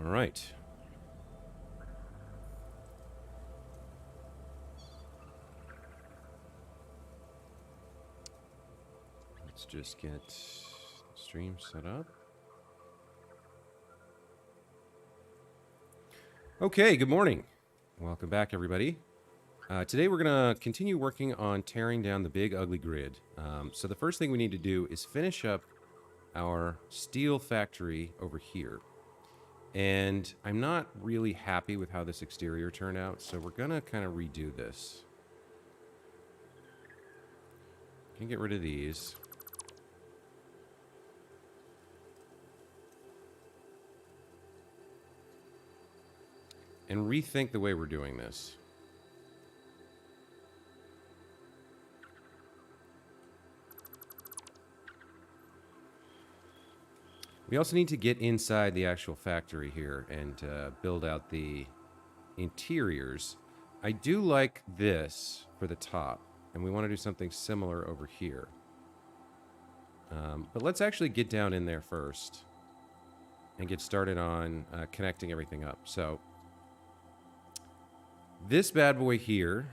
All right. Let's just get the stream set up. Okay, good morning. Welcome back, everybody. Today we're going to continue working on tearing down the big ugly grid. So the first thing we need to do is finish up our steel factory over here. And I'm not really happy with how this exterior turned out, so we're going to kind of redo this. Can get rid of these. And rethink the way we're doing this. We also need to get inside the actual factory here and build out the interiors. I do like this for the top, and we want to do something similar over here. But let's actually get down in there first and get started on connecting everything up. So this bad boy here,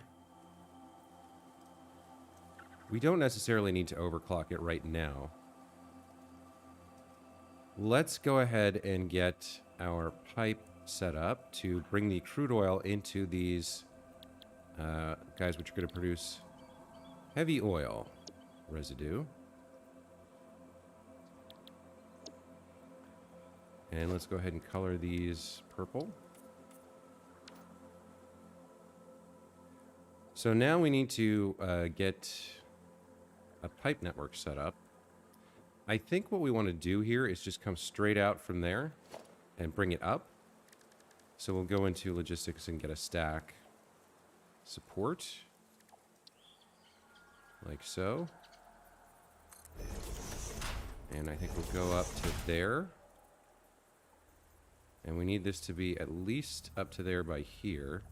we don't necessarily need to overclock it right now. Let's go ahead and get our pipe set up to bring the crude oil into these guys, which are going to produce heavy oil residue. And let's go ahead and color these purple. So now we need to get a pipe network set up. I think what we want to do here is just come straight out from there and bring it up. So we'll go into logistics and get a stack support, like so. And I think we'll go up to there. And we need this to be at least up to there by here.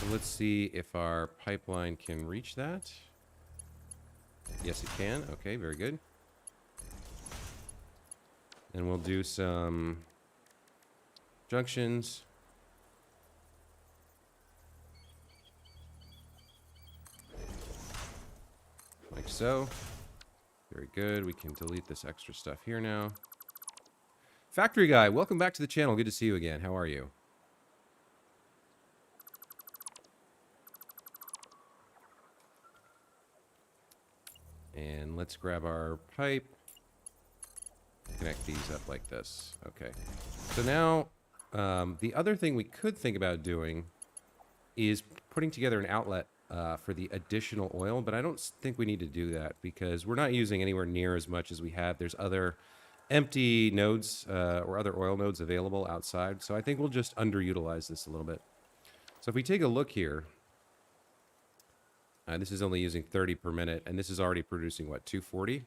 So let's see if our pipeline can reach that. Yes, it can. Okay, very good. And we'll do some junctions. Like so. Very good. We can delete this extra stuff here now. Factory Guy, welcome back to the channel. Good to see you again. How are you? And let's grab our pipe, connect these up like this. Okay. So now, the other thing we could think about doing is putting together an outlet for the additional oil, but I don't think we need to do that because we're not using anywhere near as much as we have. There's other empty nodes or other oil nodes available outside, so I think we'll just underutilize this a little bit. So if we take a look here, this is only using 30 per minute, and this is already producing, what, 240?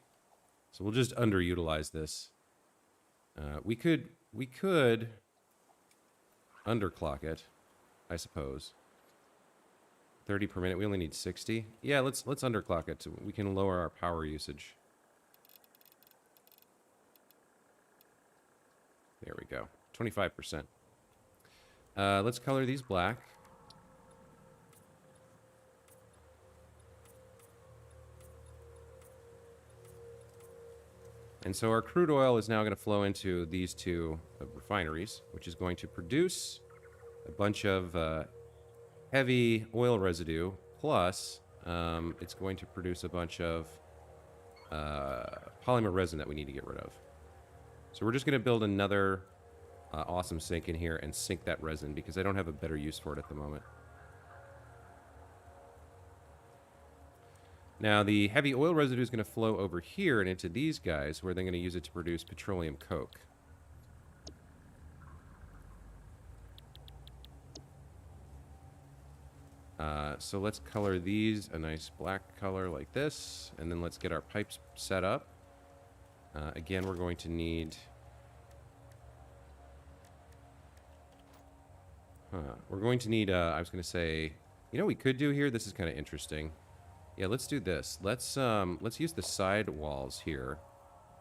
So we'll just underutilize this. We could underclock it, I suppose. 30 per minute, we only need 60. Yeah, let's underclock it so we can lower our power usage. There we go, 25%. Let's color these black. And so our crude oil is now going to flow into these two refineries, which is going to produce a bunch of heavy oil residue, plus it's going to produce a bunch of polymer resin that we need to get rid of. So we're just going to build another awesome sink in here and sink that resin because I don't have a better use for it at the moment. Now, the heavy oil residue is going to flow over here and into these guys, where they're going to use it to produce petroleum coke. So let's color these a nice black color like this, and then let's get our pipes set up. Again, we're going to need... We're going to need, I was going to say, you know what we could do here? This is kind of interesting. Yeah, let's do this. Let's use the side walls here,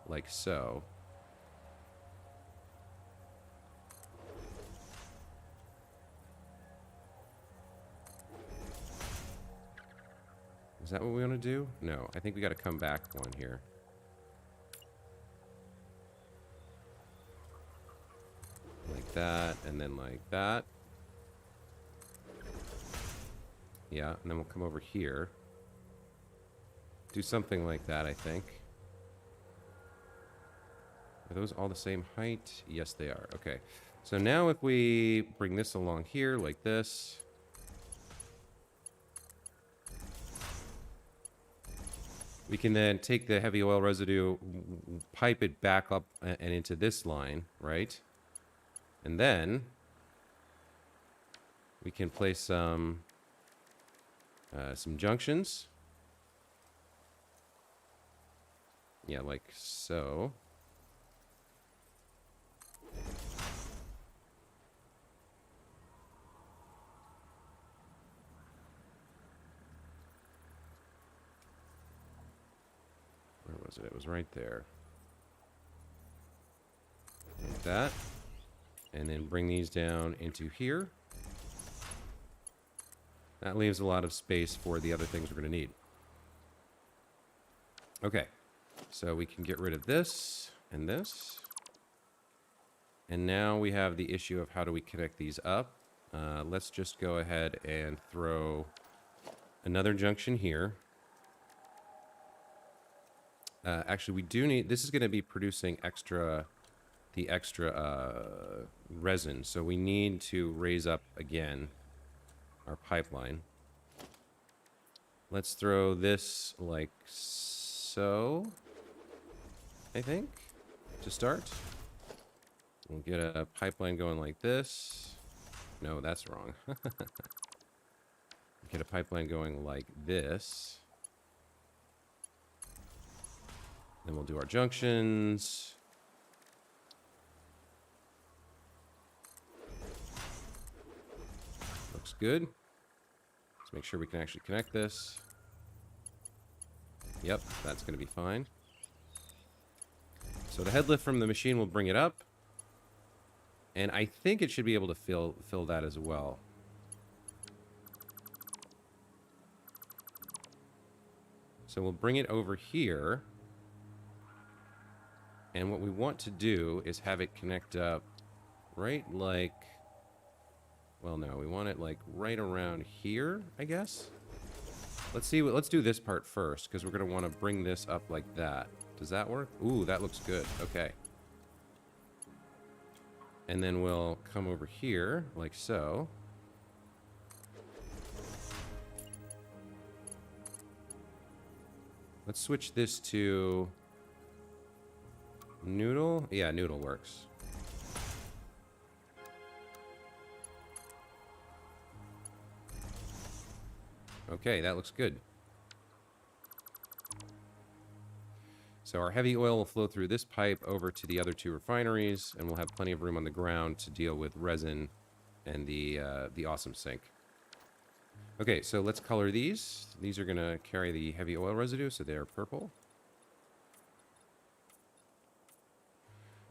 like so. Is that what we want to do? No, I think we got to come back one here. Like that, and then like that. Yeah, and then we'll come over here. Do something like that, I think. Are those all the same height? Yes, they are. Okay. So now if we bring this along here like this. We can then take the heavy oil residue, pipe it back up and into this line, right? And then we can place some junctions. Yeah, like so. Where was it? It was right there. Like that. And then bring these down into here. That leaves a lot of space for the other things we're going to need. Okay. So we can get rid of this and this. And now we have the issue of how do we connect these up. Let's just go ahead and throw another junction here. Actually, we do need... This is going to be producing the extra resin. So we need to raise up, again, our pipeline. Let's throw this like so, I think, to start. We'll get a pipeline going like this. No, that's wrong. Get a pipeline going like this. Then we'll do our junctions. Looks good. Let's make sure we can actually connect this. Yep, that's going to be fine. So the head lift from the machine will bring it up. And I think it should be able to fill that as well. So we'll bring it over here. And what we want to do is have it connect up right like... Well, no, we want it like right around here, I guess. Let's do this part first, because we're going to want to bring this up like that. Does that work? Ooh, that looks good. Okay. And then we'll come over here, like so. Let's switch this to noodle. Yeah, noodle works. Okay, that looks good. So our heavy oil will flow through this pipe over to the other two refineries, and we'll have plenty of room on the ground to deal with resin and the awesome sink. Okay, so let's color these. These are going to carry the heavy oil residue, so they are purple.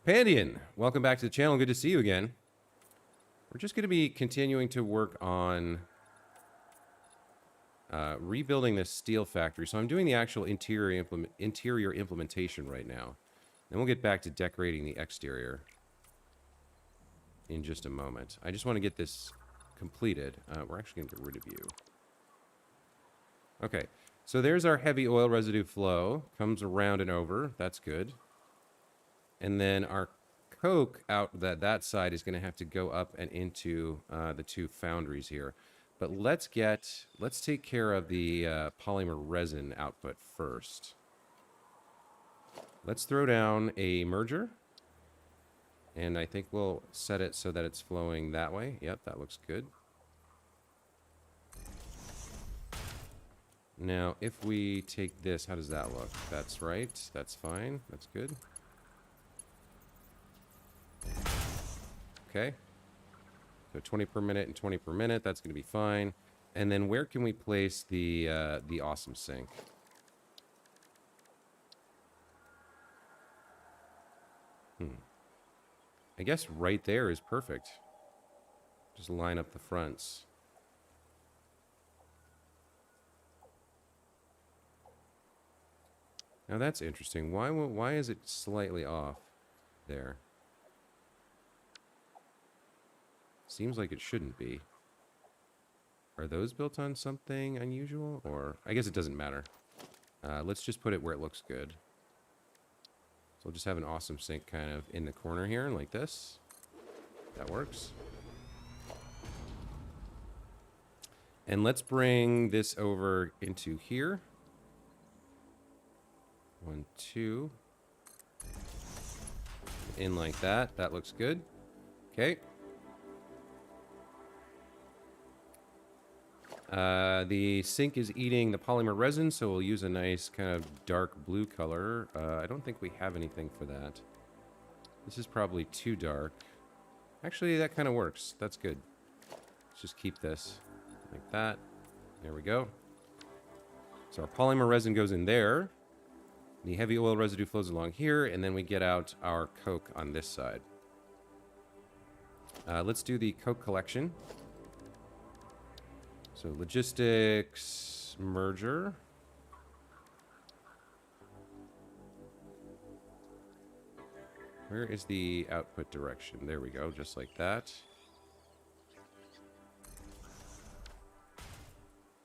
Pandian, welcome back to the channel. Good to see you again. We're just going to be continuing to work on rebuilding this steel factory. So I'm doing the actual interior implementation right now. Then we'll get back to decorating the exterior in just a moment. I just want to get this completed. We're actually going to get rid of you. Okay, so there's our heavy oil residue flow. Comes around and over. That's good. And then our coke out that side is going to have to go up and into the two foundries here. But let's take care of the polymer resin output first. Let's throw down a merger. And I think we'll set it so that it's flowing that way. Yep, that looks good. Now, if we take this, how does that look? That's right. That's fine. That's good. Okay. So 20 per minute and 20 per minute. That's going to be fine. And then where can we place the awesome sink? I guess right there is perfect. Just line up the fronts. Now that's interesting. Why is it slightly off there? Seems like it shouldn't be. Are those built on something unusual? Or, I guess it doesn't matter. Let's just put it where it looks good. So we'll just have an awesome sink kind of in the corner here, like this. That works. And let's bring this over into here. 1, 2. In like that. That looks good. Okay. The sink is eating the polymer resin, so we'll use a nice kind of dark blue color. I don't think we have anything for that. This is probably too dark. Actually, that kind of works. That's good. Let's just keep this like that. There we go. So our polymer resin goes in there. The heavy oil residue flows along here, and then we get out our coke on this side. Let's do the coke collection. So logistics, merger. Where is the output direction? There we go, just like that.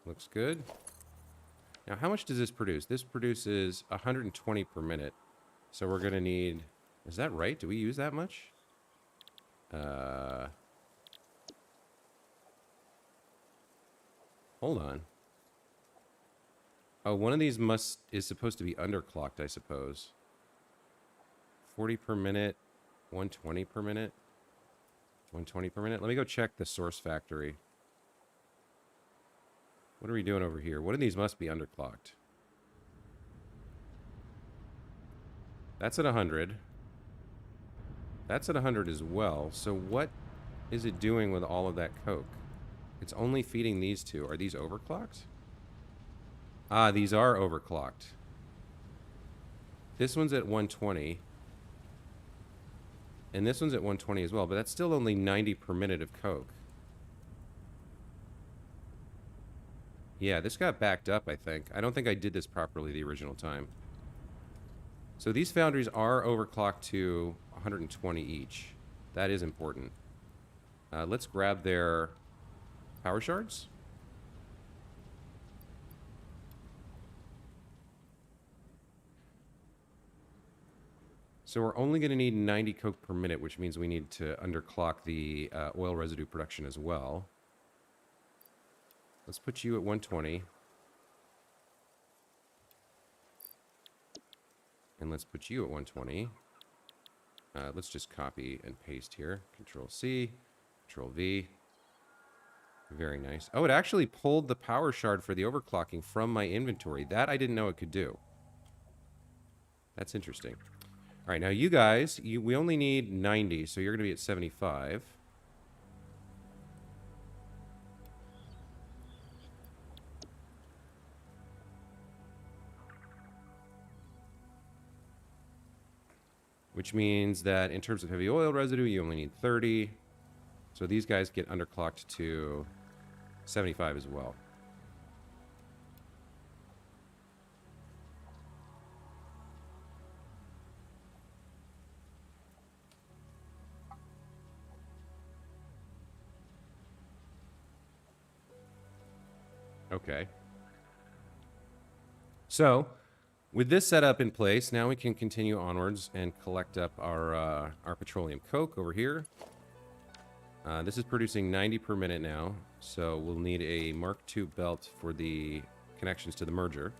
Looks good. Now, how much does this produce? This produces 120 per minute. So we're going to need... Is that right? Do we use that much? Hold on. Oh, one of these is supposed to be underclocked, I suppose. 40 per minute, 120 per minute, 120 per minute. Let me go check the source factory. What are we doing over here? One of these must be underclocked. That's at 100. That's at 100 as well. So what is it doing with all of that coke? It's only feeding these two. Are these overclocked? Ah, these are overclocked. This one's at 120. And this one's at 120 as well, but that's still only 90 per minute of coke. Yeah, this got backed up, I think. I don't think I did this properly the original time. So these foundries are overclocked to 120 each. That is important. Let's grab their power shards. So we're only going to need 90 coke per minute, which means we need to underclock the oil residue production as well. Let's put you at 120. And let's put you at 120. Let's just copy and paste here. Control C, Control V. Very nice. Oh, it actually pulled the power shard for the overclocking from my inventory. That I didn't know it could do. That's interesting. All right, now you guys, we only need 90, so you're going to be at 75. Which means that in terms of heavy oil residue, you only need 30. So these guys get underclocked to 75 as well. Okay. So, with this setup in place, now we can continue onwards and collect up our petroleum coke over here. This is producing 90 per minute now, so we'll need a Mark II belt for the connections to the merger.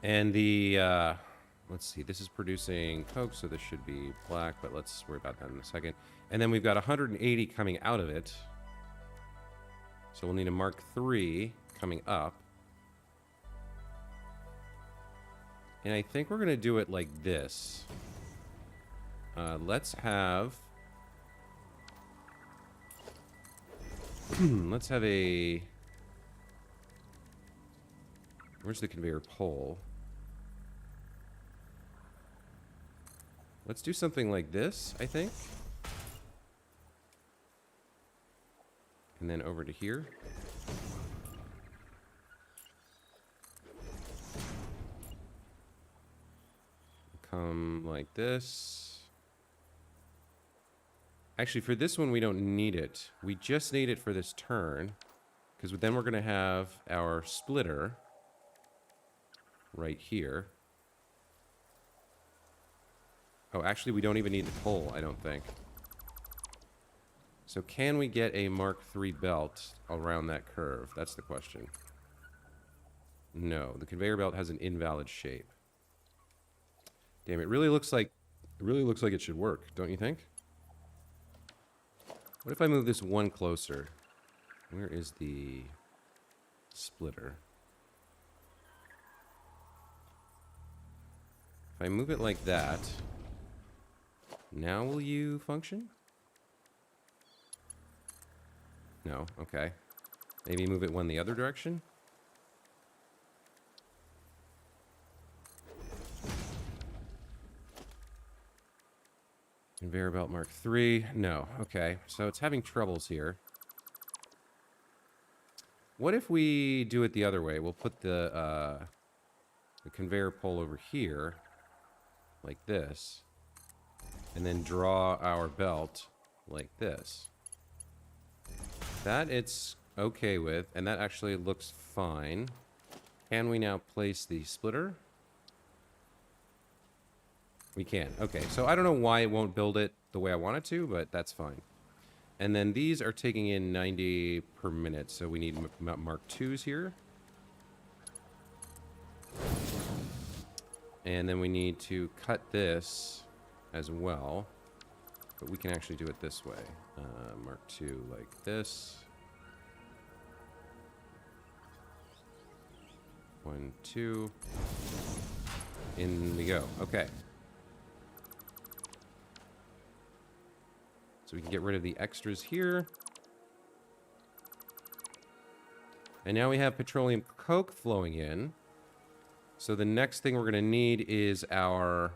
And the, let's see, this is producing coke, so this should be black, but let's worry about that in a second. And then we've got 180 coming out of it. So we'll need a Mark III coming up. And I think we're going to do it like this. Let's have... let's have a... Where's the conveyor pole? Let's do something like this, I think. And then over to here. Come like this. Actually, for this one, we don't need it. We just need it for this turn. Because then we're going to have our splitter right here. Oh, actually, we don't even need the pole, I don't think. So can we get a Mark III belt around that curve? That's the question. No, the conveyor belt has an invalid shape. Damn, it really looks like it should work, don't you think? What if I move this one closer? Where is the splitter? If I move it like that, now will you function? No, okay. Maybe move it one the other direction? Conveyor belt Mark III. No, okay. So it's having troubles here. What if we do it the other way? We'll put the conveyor pole over here, like this, and then draw our belt like this. That it's okay with, and that actually looks fine. Can we now place the splitter? We can. Okay, so I don't know why it won't build it the way I want it to, but that's fine. And then these are taking in 90 per minute, so we need Mark IIs here. And then we need to cut this as well, but we can actually do it this way. Mark II like this. 1, 2. In we go. Okay. So we can get rid of the extras here. And now we have petroleum coke flowing in. So the next thing we're going to need is our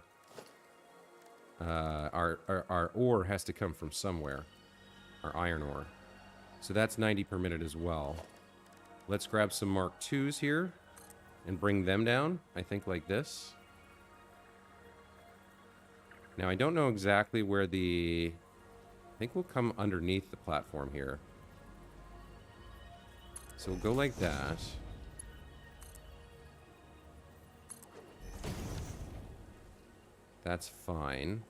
ore has to come from somewhere. Our iron ore. So that's 90 per minute as well. Let's grab some Mark IIs here and bring them down, I think like this. Now I don't know exactly where the... I think we'll come underneath the platform here. So we'll go like that. That's fine.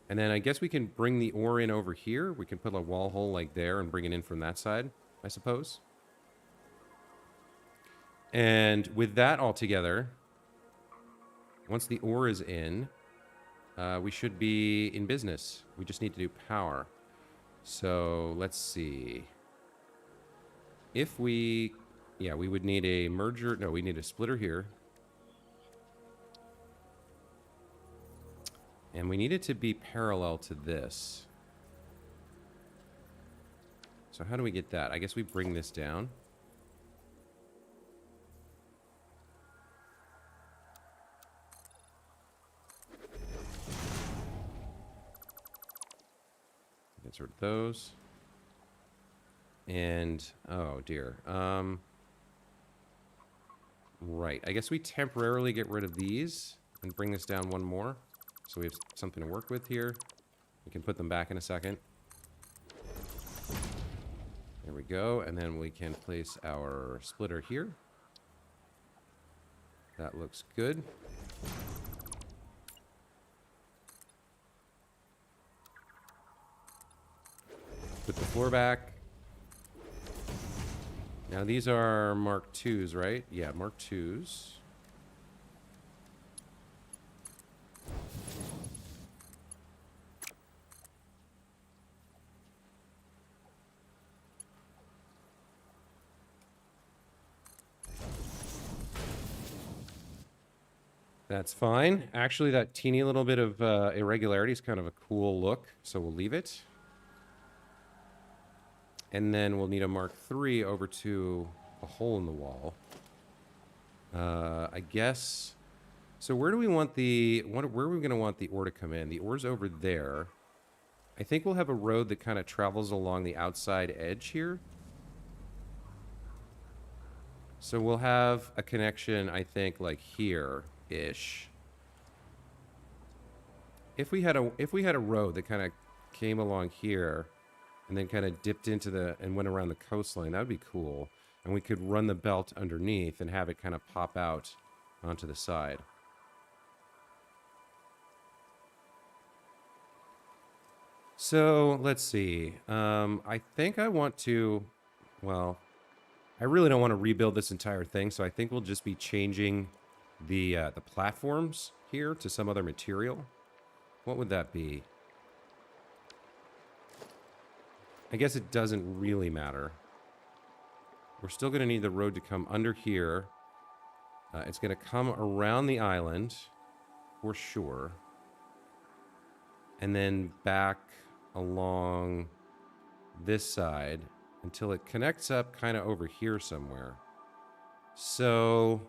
And then I guess we can bring the ore in over here. We can put a wall hole like there and bring it in from that side, I suppose. And with that all together, once the ore is in, we should be in business. We just need to do power. So let's see. If we... Yeah, we would need a merger... No, we need a splitter here. And we need it to be parallel to this. So how do we get that? I guess we bring this down. Insert those. And, oh dear. Right, I guess we temporarily get rid of these and bring this down one more. So we have something to work with here. We can put them back in a second. There we go, and then we can place our splitter here. That looks good. Put the floor back. Now these are Mark IIs, right? Yeah, Mark IIs. That's fine. Actually, that teeny little bit of irregularity is kind of a cool look, so we'll leave it. And then we'll need a Mark III over to a hole in the wall. I guess So where do we want the, where are we going to want the ore to come in? The ore's over there. I think we'll have a road that kind of travels along the outside edge here. So we'll have a connection, I think, like here-ish. If we had a road that kind of came along here and then kind of dipped into the and went around the coastline, that would be cool. And we could run the belt underneath and have it kind of pop out onto the side. So let's see. I think I want to, well, I really don't want to rebuild this entire thing, so I think we'll just be changing the platforms here to some other material. What would that be? I guess it doesn't really matter. We're still going to need the road to come under here. It's going to come around the island, for sure. And then back along this side until it connects up kind of over here somewhere. So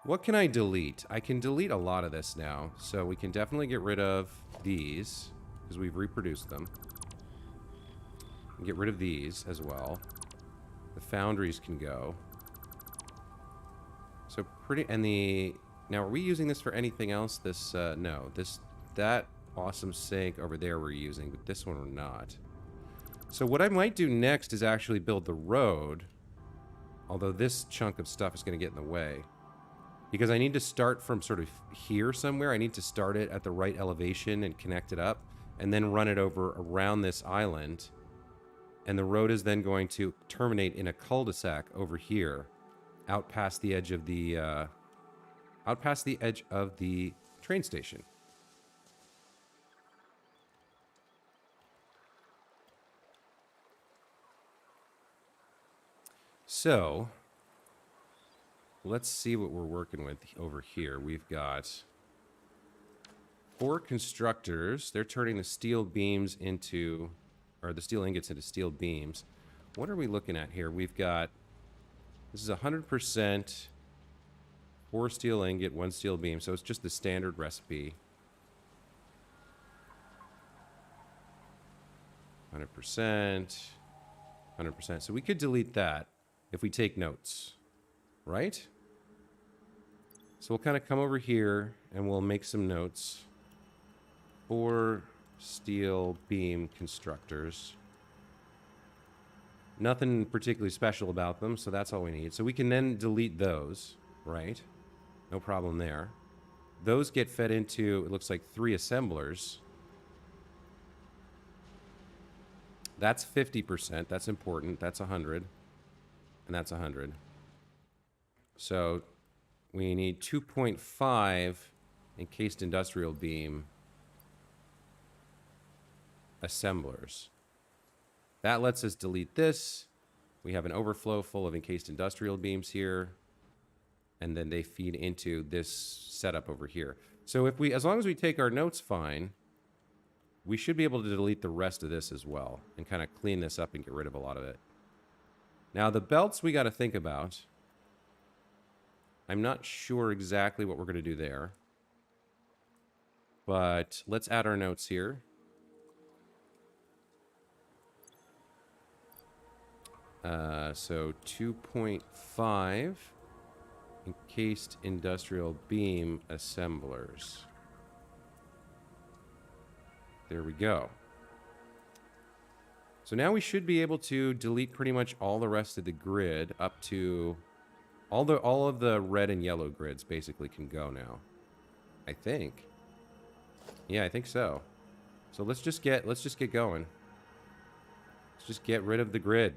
what can I delete? I can delete a lot of this now. So we can definitely get rid of these because we've reproduced them. And get rid of these as well. The foundries can go. So pretty, and the, now are we using this for anything else? This, no, that awesome sink over there we're using, but this one we're not. So what I might do next is actually build the road, although this chunk of stuff is going to get in the way. Because I need to start from sort of here somewhere. I need to start it at the right elevation and connect it up, and then run it over around this island. And the road is then going to terminate in a cul-de-sac over here, out past the edge of the train station. So, let's see what we're working with over here. We've got 4 constructors. They're turning the steel beams into, or the steel ingots into steel beams. What are we looking at here? We've got, this is 100%, 4 steel ingot, 1 steel beam. So it's just the standard recipe. 100%, 100%. So we could delete that if we take notes, right? So we'll kind of come over here and we'll make some notes. 4 steel beam constructors. Nothing particularly special about them, so that's all we need. So we can then delete those, right? No problem there. Those get fed into, it looks like 3 assemblers. That's 50%. That's important. That's 100. And that's 100. So we need 2.5 encased industrial beam assemblers. That lets us delete this. We have an overflow full of encased industrial beams here. And then they feed into this setup over here. So if we, as long as we take our notes fine, we should be able to delete the rest of this as well and kind of clean this up and get rid of a lot of it. Now the belts we got to think about. I'm not sure exactly what we're going to do there. But let's add our notes here. So 2.5 encased industrial beam assemblers. There we go. So now we should be able to delete pretty much all the rest of the grid up to all of the red and yellow grids basically can go now. I think. Yeah, I think so. So let's just get going. Let's just get rid of the grid.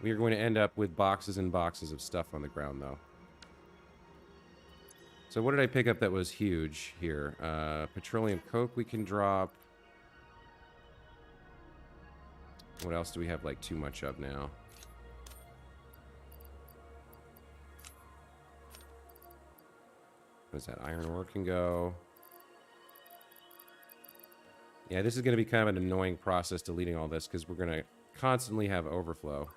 We are going to end up with boxes and boxes of stuff on the ground, though. So what did I pick up that was huge here? Petroleum coke we can drop. What else do we have, like, too much of now? What is that? Iron ore can go. Yeah, this is going to be kind of an annoying process deleting all this because we're going to constantly have overflow.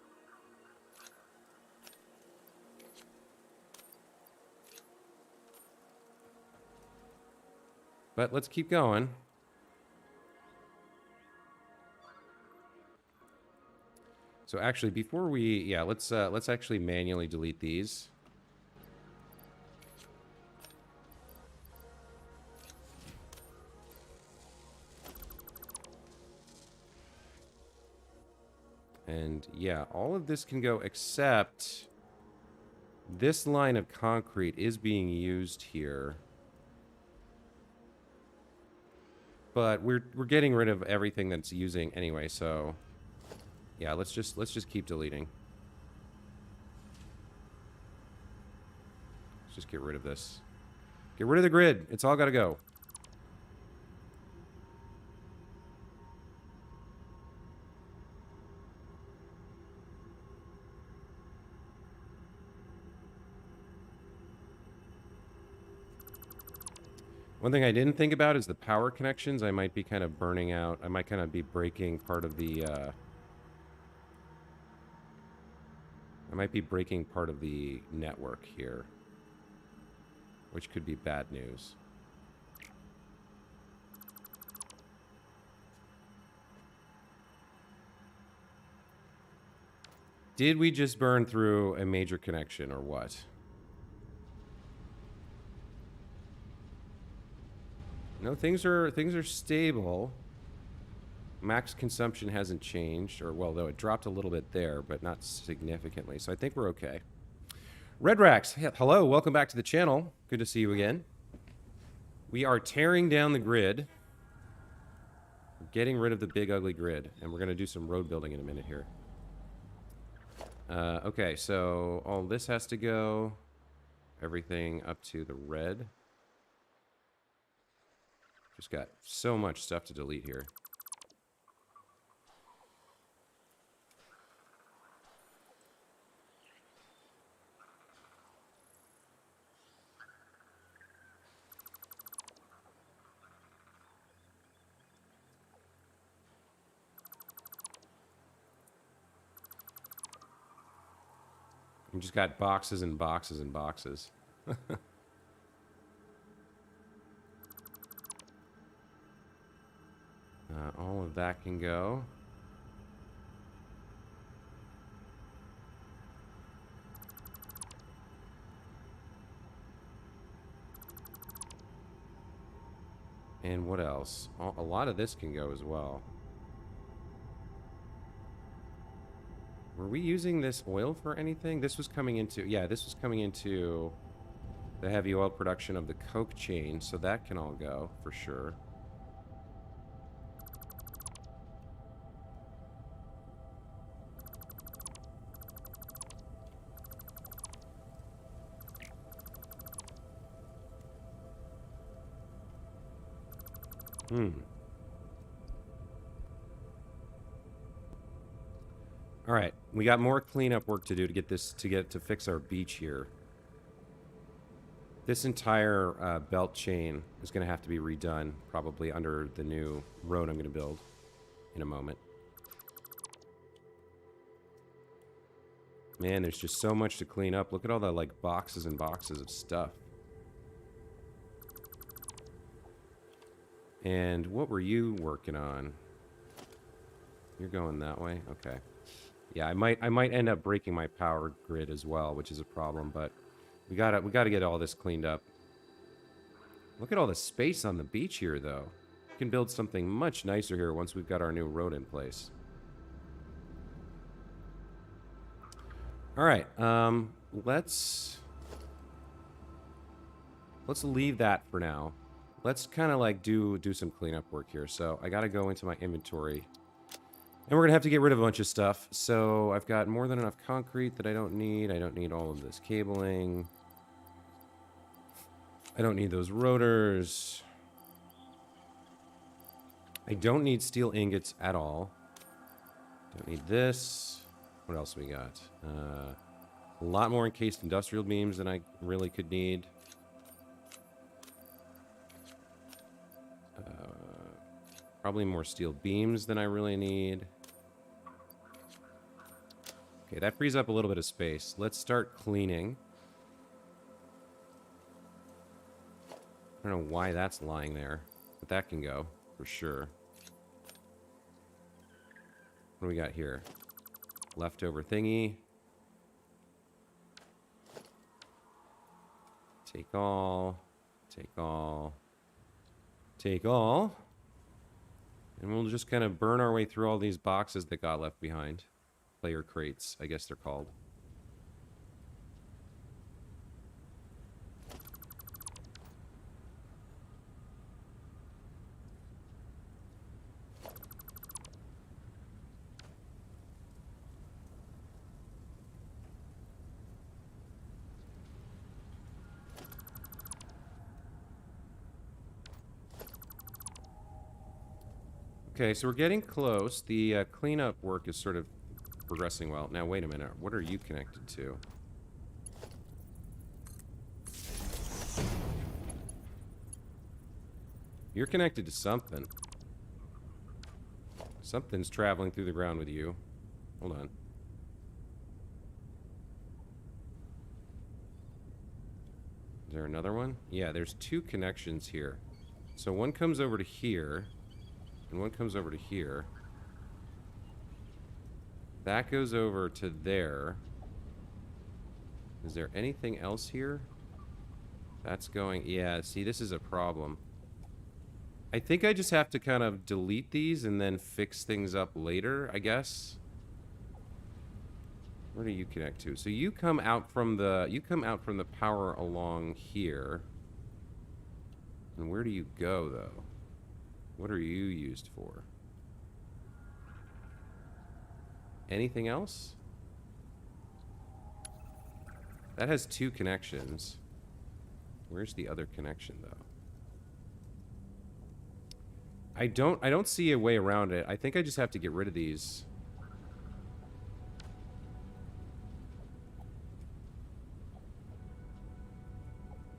But let's keep going. So actually, before we, yeah, let's actually manually delete these. And yeah, all of this can go except this line of concrete is being used here. But we're getting rid of everything that's using anyway, so yeah, let's just keep deleting. Let's just get rid of this. Get rid of the grid. It's all got to go. One thing I didn't think about is the power connections. I might be kind of burning out. I might kind of be breaking part of the, I might be breaking part of the network here, which could be bad news. Did we just burn through a major connection or what? No, things are stable. Max consumption hasn't changed, or well, though it dropped a little bit there, but not significantly. So I think we're okay. Redrax, hello, welcome back to the channel. Good to see you again. We are tearing down the grid. We're getting rid of the big ugly grid, and we're going to do some road building in a minute here. Okay, so all this has to go. Everything up to the red. Just got so much stuff to delete here. We just got boxes and boxes and boxes. All of that can go. And what else? A lot of this can go as well. Were we using this oil for anything? This was coming into... Yeah, this was coming into the heavy oil production of the coke chain, so that can all go, for sure. All right, we got more cleanup work to do to get this to fix our beach here. This entire belt chain is going to have to be redone, probably under the new road I'm going to build in a moment. Man, there's just so much to clean up. Look at all the like boxes and boxes of stuff. And what were you working on? You're going that way? Okay. Yeah, I might end up breaking my power grid as well, which is a problem, but we gotta get all this cleaned up. Look at all the space on the beach here, though. We can build something much nicer here once we've got our new road in place. All right, let's leave that for now. Let's kind of like do some cleanup work here. So I gotta go into my inventory. And we're going to have to get rid of a bunch of stuff. So I've got more than enough concrete that I don't need. I don't need all of this cabling. I don't need those rotors. I don't need steel ingots at all. Don't need this. What else we got? A lot more encased industrial beams than I really could need. Probably more steel beams than I really need. Okay, that frees up a little bit of space. Let's start cleaning. I don't know why that's lying there, but that can go for sure. What do we got here? Leftover thingy. Take all. Take all. Take all. And we'll just kind of burn our way through all these boxes that got left behind. Player crates, I guess they're called. Okay, so we're getting close. The cleanup work is sort of progressing well. Now, wait a minute. What are you connected to? You're connected to something. Something's traveling through the ground with you. Hold on. Is there another one? Yeah, there's two connections here. So one comes over to here. And one comes over to here. That goes over to there. Is there anything else here? That's going... Yeah, see, this is a problem. I think I just have to kind of delete these and then fix things up later, I guess. Where do you connect to? So you come out from the... You come out from the power along here. And where do you go, though? What are you used for? Anything else? That has two connections. Where's the other connection, though? I don't see a way around it. I think I just have to get rid of these.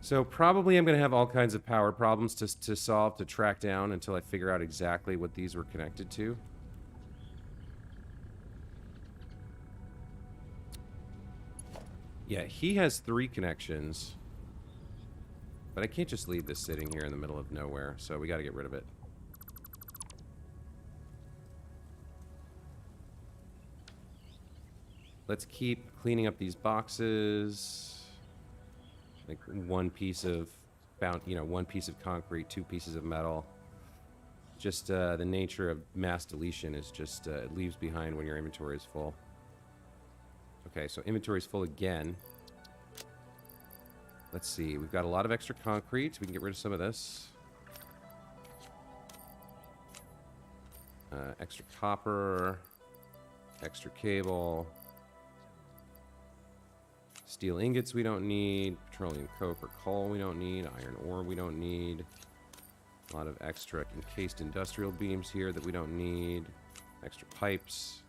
So probably I'm going to have all kinds of power problems to solve, to track down until I figure out exactly what these were connected to. Yeah, he has 3 connections. But I can't just leave this sitting here in the middle of nowhere, so we got to get rid of it. Let's keep cleaning up these boxes. Like one piece of, one piece of concrete, 2 pieces of metal. Just the nature of mass deletion is just it leaves behind when your inventory is full. Okay, so inventory is full again. Let's see, we've got a lot of extra concrete, so we can get rid of some of this. Extra copper, extra cable. Steel ingots we don't need. Petroleum coke or coal we don't need. Iron ore we don't need. A lot of extra encased industrial beams here that we don't need. Extra pipes.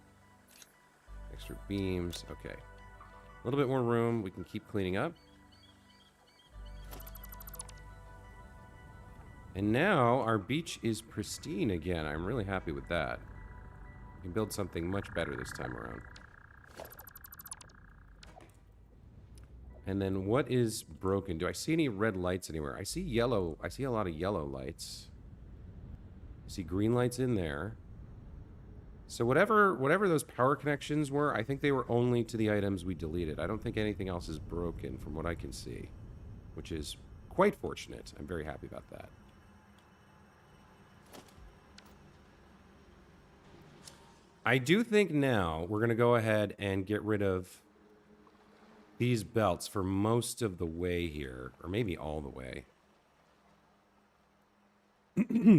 Extra beams. Okay. A little bit more room. We can keep cleaning up. And now our beach is pristine again. I'm really happy with that. We can build something much better this time around. And then what is broken? Do I see any red lights anywhere? I see yellow. I see a lot of yellow lights. I see green lights in there. So whatever those power connections were, I think they were only to the items we deleted. I don't think anything else is broken from what I can see, which is quite fortunate. I'm very happy about that. I do think now we're going to go ahead and get rid of these belts for most of the way here, or maybe all the way.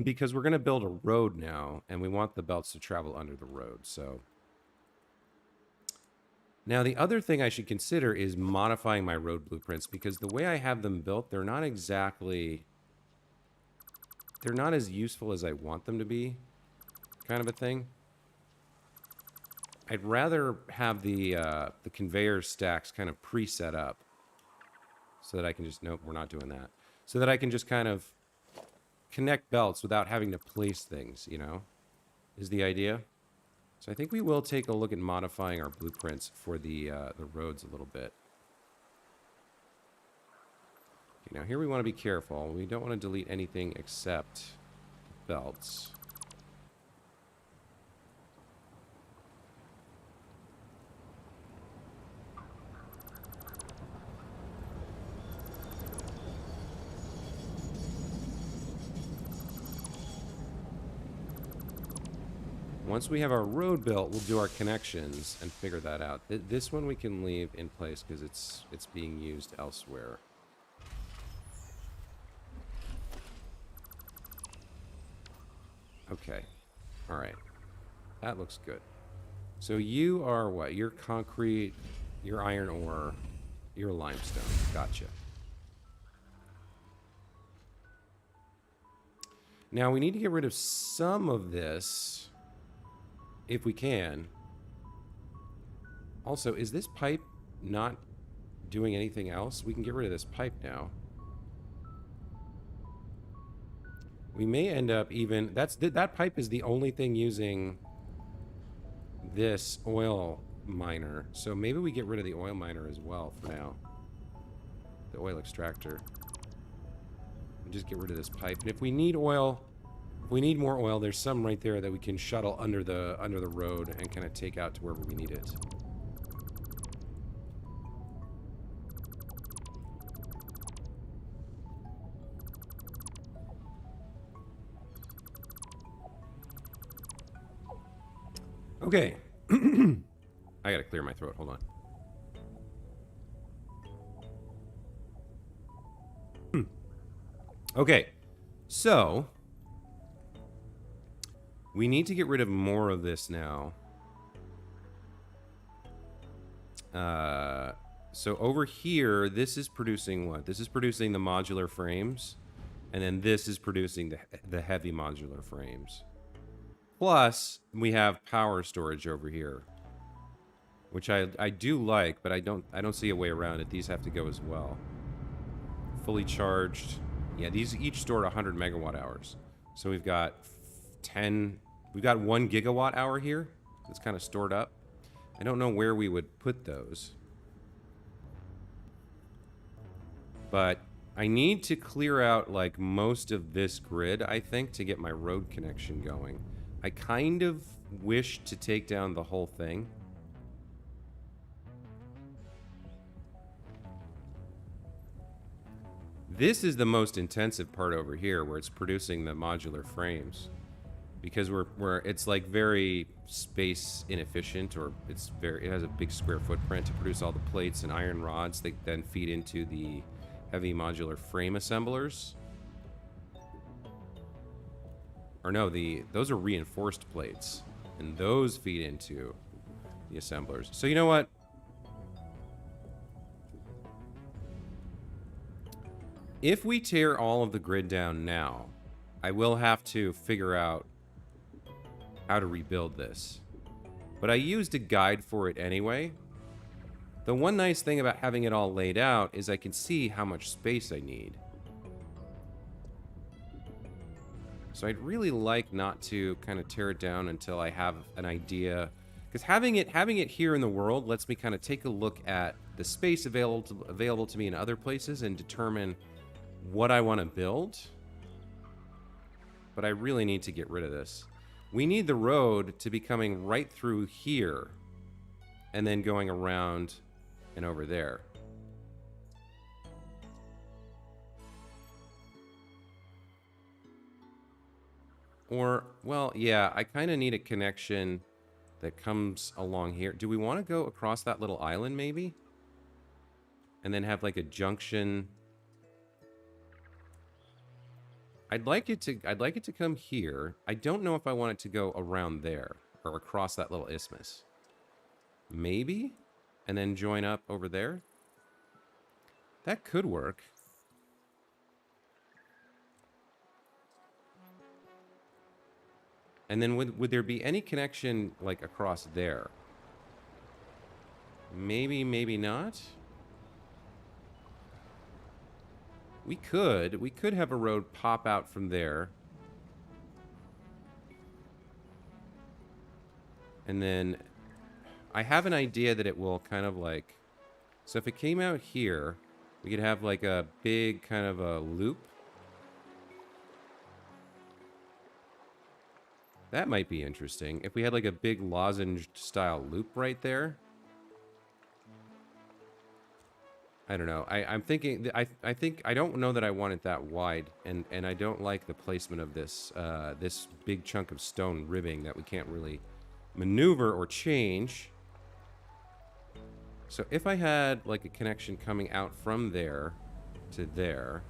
Because we're going to build a road now, and we want the belts to travel under the road, so. Now, the other thing I should consider is modifying my road blueprints, because the way I have them built, they're not exactly... They're not as useful as I want them to be, kind of a thing. I'd rather have the conveyor stacks kind of pre-set up so that I can just, nope, we're not doing that. So that I can just kind of connect belts without having to place things, you know, is the idea. So I think we will take a look at modifying our blueprints for the roads a little bit. Now here we want to be careful. We don't want to delete anything except belts. Once we have our road built, we'll do our connections and figure that out. This one we can leave in place because it's being used elsewhere. Okay. All right. That looks good. So you are what? You're concrete, you're iron ore, you're limestone. Gotcha. Now we need to get rid of some of this if we can. Also, is this pipe not doing anything else? We can get rid of this pipe now. We may end up even... that pipe is the only thing using this oil miner. So maybe we get rid of the oil miner as well for now. The oil extractor. And just get rid of this pipe. And if we need oil... If we need more oil, there's some right there that we can shuttle under the road and kind of take out to wherever we need it. Okay. I gotta clear my throat. Hold on. Okay. So... we need to get rid of more of this now. So over here, this is producing what? This is producing the modular frames. And then this is producing the heavy modular frames. Plus, we have power storage over here. Which I do like, but I don't see a way around it. These have to go as well. Fully charged. Yeah, these each store 100 megawatt hours. So we've got 10... We've got 1 gigawatt hour here. It's kind of stored up. I don't know where we would put those. But I need to clear out like most of this grid, I think, to get my road connection going. I kind of wish to take down the whole thing. This is the most intensive part over here where it's producing the modular frames. Because it's like very space inefficient, or it has a big square footprint to produce all the plates and iron rods that then feed into the heavy modular frame assemblers. Or no, those are reinforced plates, and those feed into the assemblers. So you know what? If we tear all of the grid down now, I will have to figure out how to rebuild this. But I used a guide for it anyway. The one nice thing about having it all laid out is I can see how much space I need. So I'd really like not to kind of tear it down until I have an idea. Because having it here in the world lets me kind of take a look at the space available to me in other places and determine what I want to build. But I really need to get rid of this. We need the road to be coming right through here and then going around and over there. Or, well, yeah, I kind of need a connection that comes along here. Do we want to go across that little island maybe? And then have like a junction. I'd like it to come here. I don't know if I want it to go around there or across that little isthmus. Maybe? And then join up over there? That could work. And then would there be any connection like across there? Maybe, maybe not. We could have a road pop out from there. And then I have an idea that it will kind of like, so if it came out here We could have like a big kind of a loop. That might be interesting. If we had like a big lozenge style loop right there. I don't know. I'm thinking. I think I don't know that I want it that wide, and I don't like the placement of this this big chunk of stone ribbing that we can't really maneuver or change. So if I had like a connection coming out from there to there,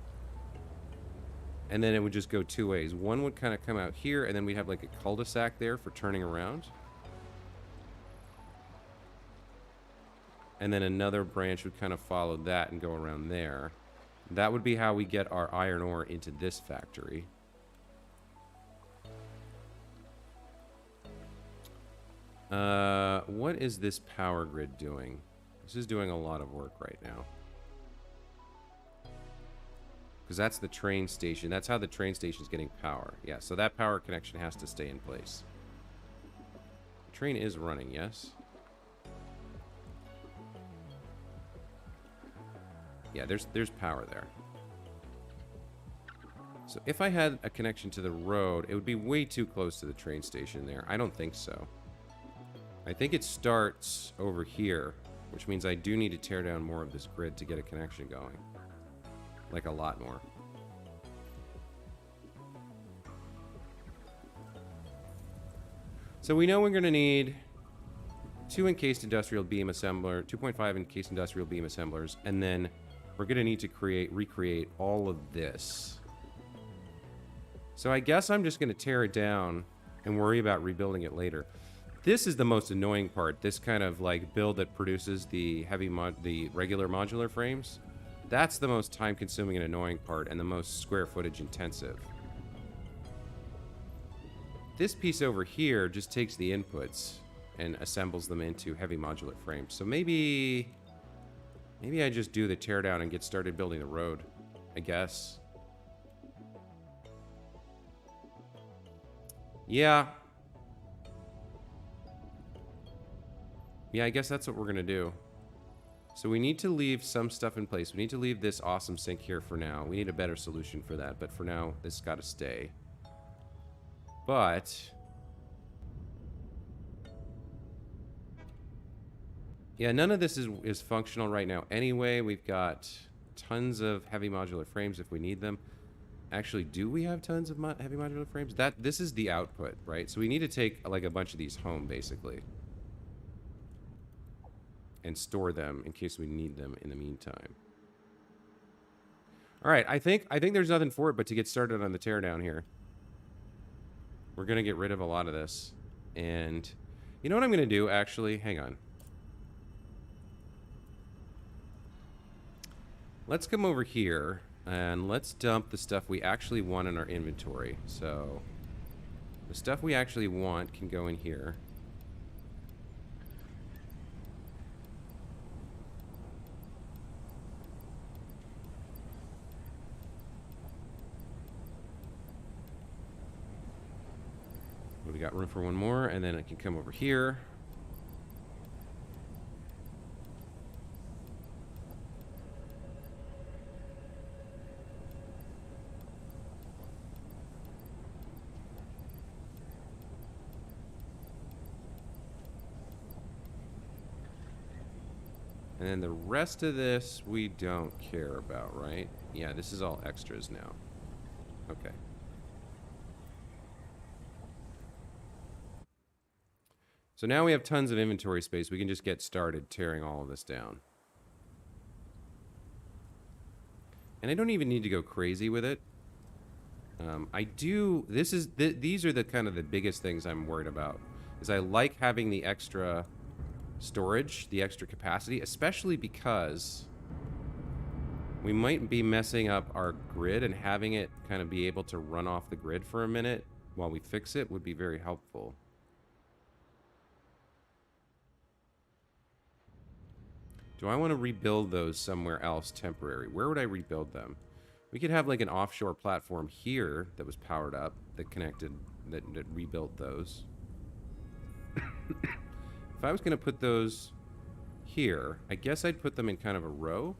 and then it would just go two ways. One would kind of come out here, and then we'd have like a cul-de-sac there for turning around. And then another branch would kind of follow that and go around there. That would be how we get our iron ore into this factory. What is this power grid doing? This is doing a lot of work right now. Because that's the train station. That's how the train station is getting power. Yeah, so that power connection has to stay in place. The train is running, yes? Yeah, there's power there. So if I had a connection to the road, it would be way too close to the train station there. I don't think so. I think it starts over here, which means I do need to tear down more of this grid to get a connection going. Like a lot more. So we know we're going to need 2 encased industrial beam assembler, 2.5 encased industrial beam assemblers, and then we're going to need to recreate all of this. So I guess I'm just going to tear it down and worry about rebuilding it later. This is the most annoying part. This kind of like build that produces the the regular modular frames. That's the most time-consuming and annoying part, and the most square footage intensive. This piece over here just takes the inputs and assembles them into heavy modular frames. So maybe I just do the teardown and get started building the road, I guess. Yeah. Yeah, I guess that's what we're going to do. So we need to leave some stuff in place. We need to leave this awesome sink here for now. We need a better solution for that, but for now, this has got to stay. But yeah, none of this is functional right now anyway. We've got tons of heavy modular frames if we need them. Actually, do we have tons of heavy modular frames? This is the output, right? So we need to take like a bunch of these home, basically, and store them in case we need them in the meantime. All right, I think there's nothing for it but to get started on the teardown here. We're gonna get rid of a lot of this, and you know what I'm gonna do? Actually, hang on. Let's come over here and let's dump the stuff we actually want in our inventory. So the stuff we actually want can go in here. We got room for one more, and then it can come over here. And then the rest of this we don't care about, right? Yeah, this is all extras now. Okay. So now we have tons of inventory space. We can just get started tearing all of this down. And I don't even need to go crazy with it. These are the kind of the biggest things I'm worried about. Is I like having the extra storage, the extra capacity, especially because we might be messing up our grid, and having it kind of be able to run off the grid for a minute while we fix it would be very helpful. Do I want to rebuild those somewhere else temporary? Where would I rebuild them? We could have like an offshore platform here that was powered up, that connected, that rebuilt those. If I was going to put those here, I guess I'd put them in kind of a row.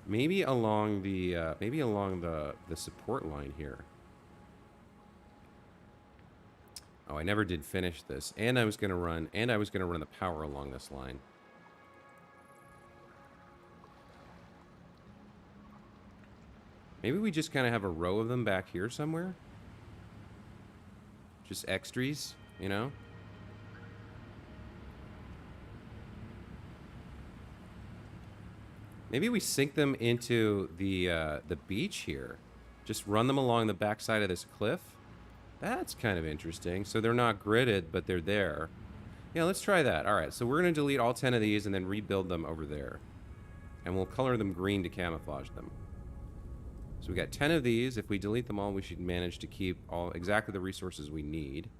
Maybe along the support line here. Oh, I never did finish this. And I was gonna run the power along this line. Maybe we just kind of have a row of them back here somewhere. Just extras, you know? Maybe we sink them into the beach here. Just run them along the backside of this cliff. That's kind of interesting. So they're not gridded, but they're there. Yeah, let's try that. All right, so we're going to delete all 10 of these and then rebuild them over there. And we'll color them green to camouflage them. So we got 10 of these. If we delete them all, we should manage to keep exactly the resources we need.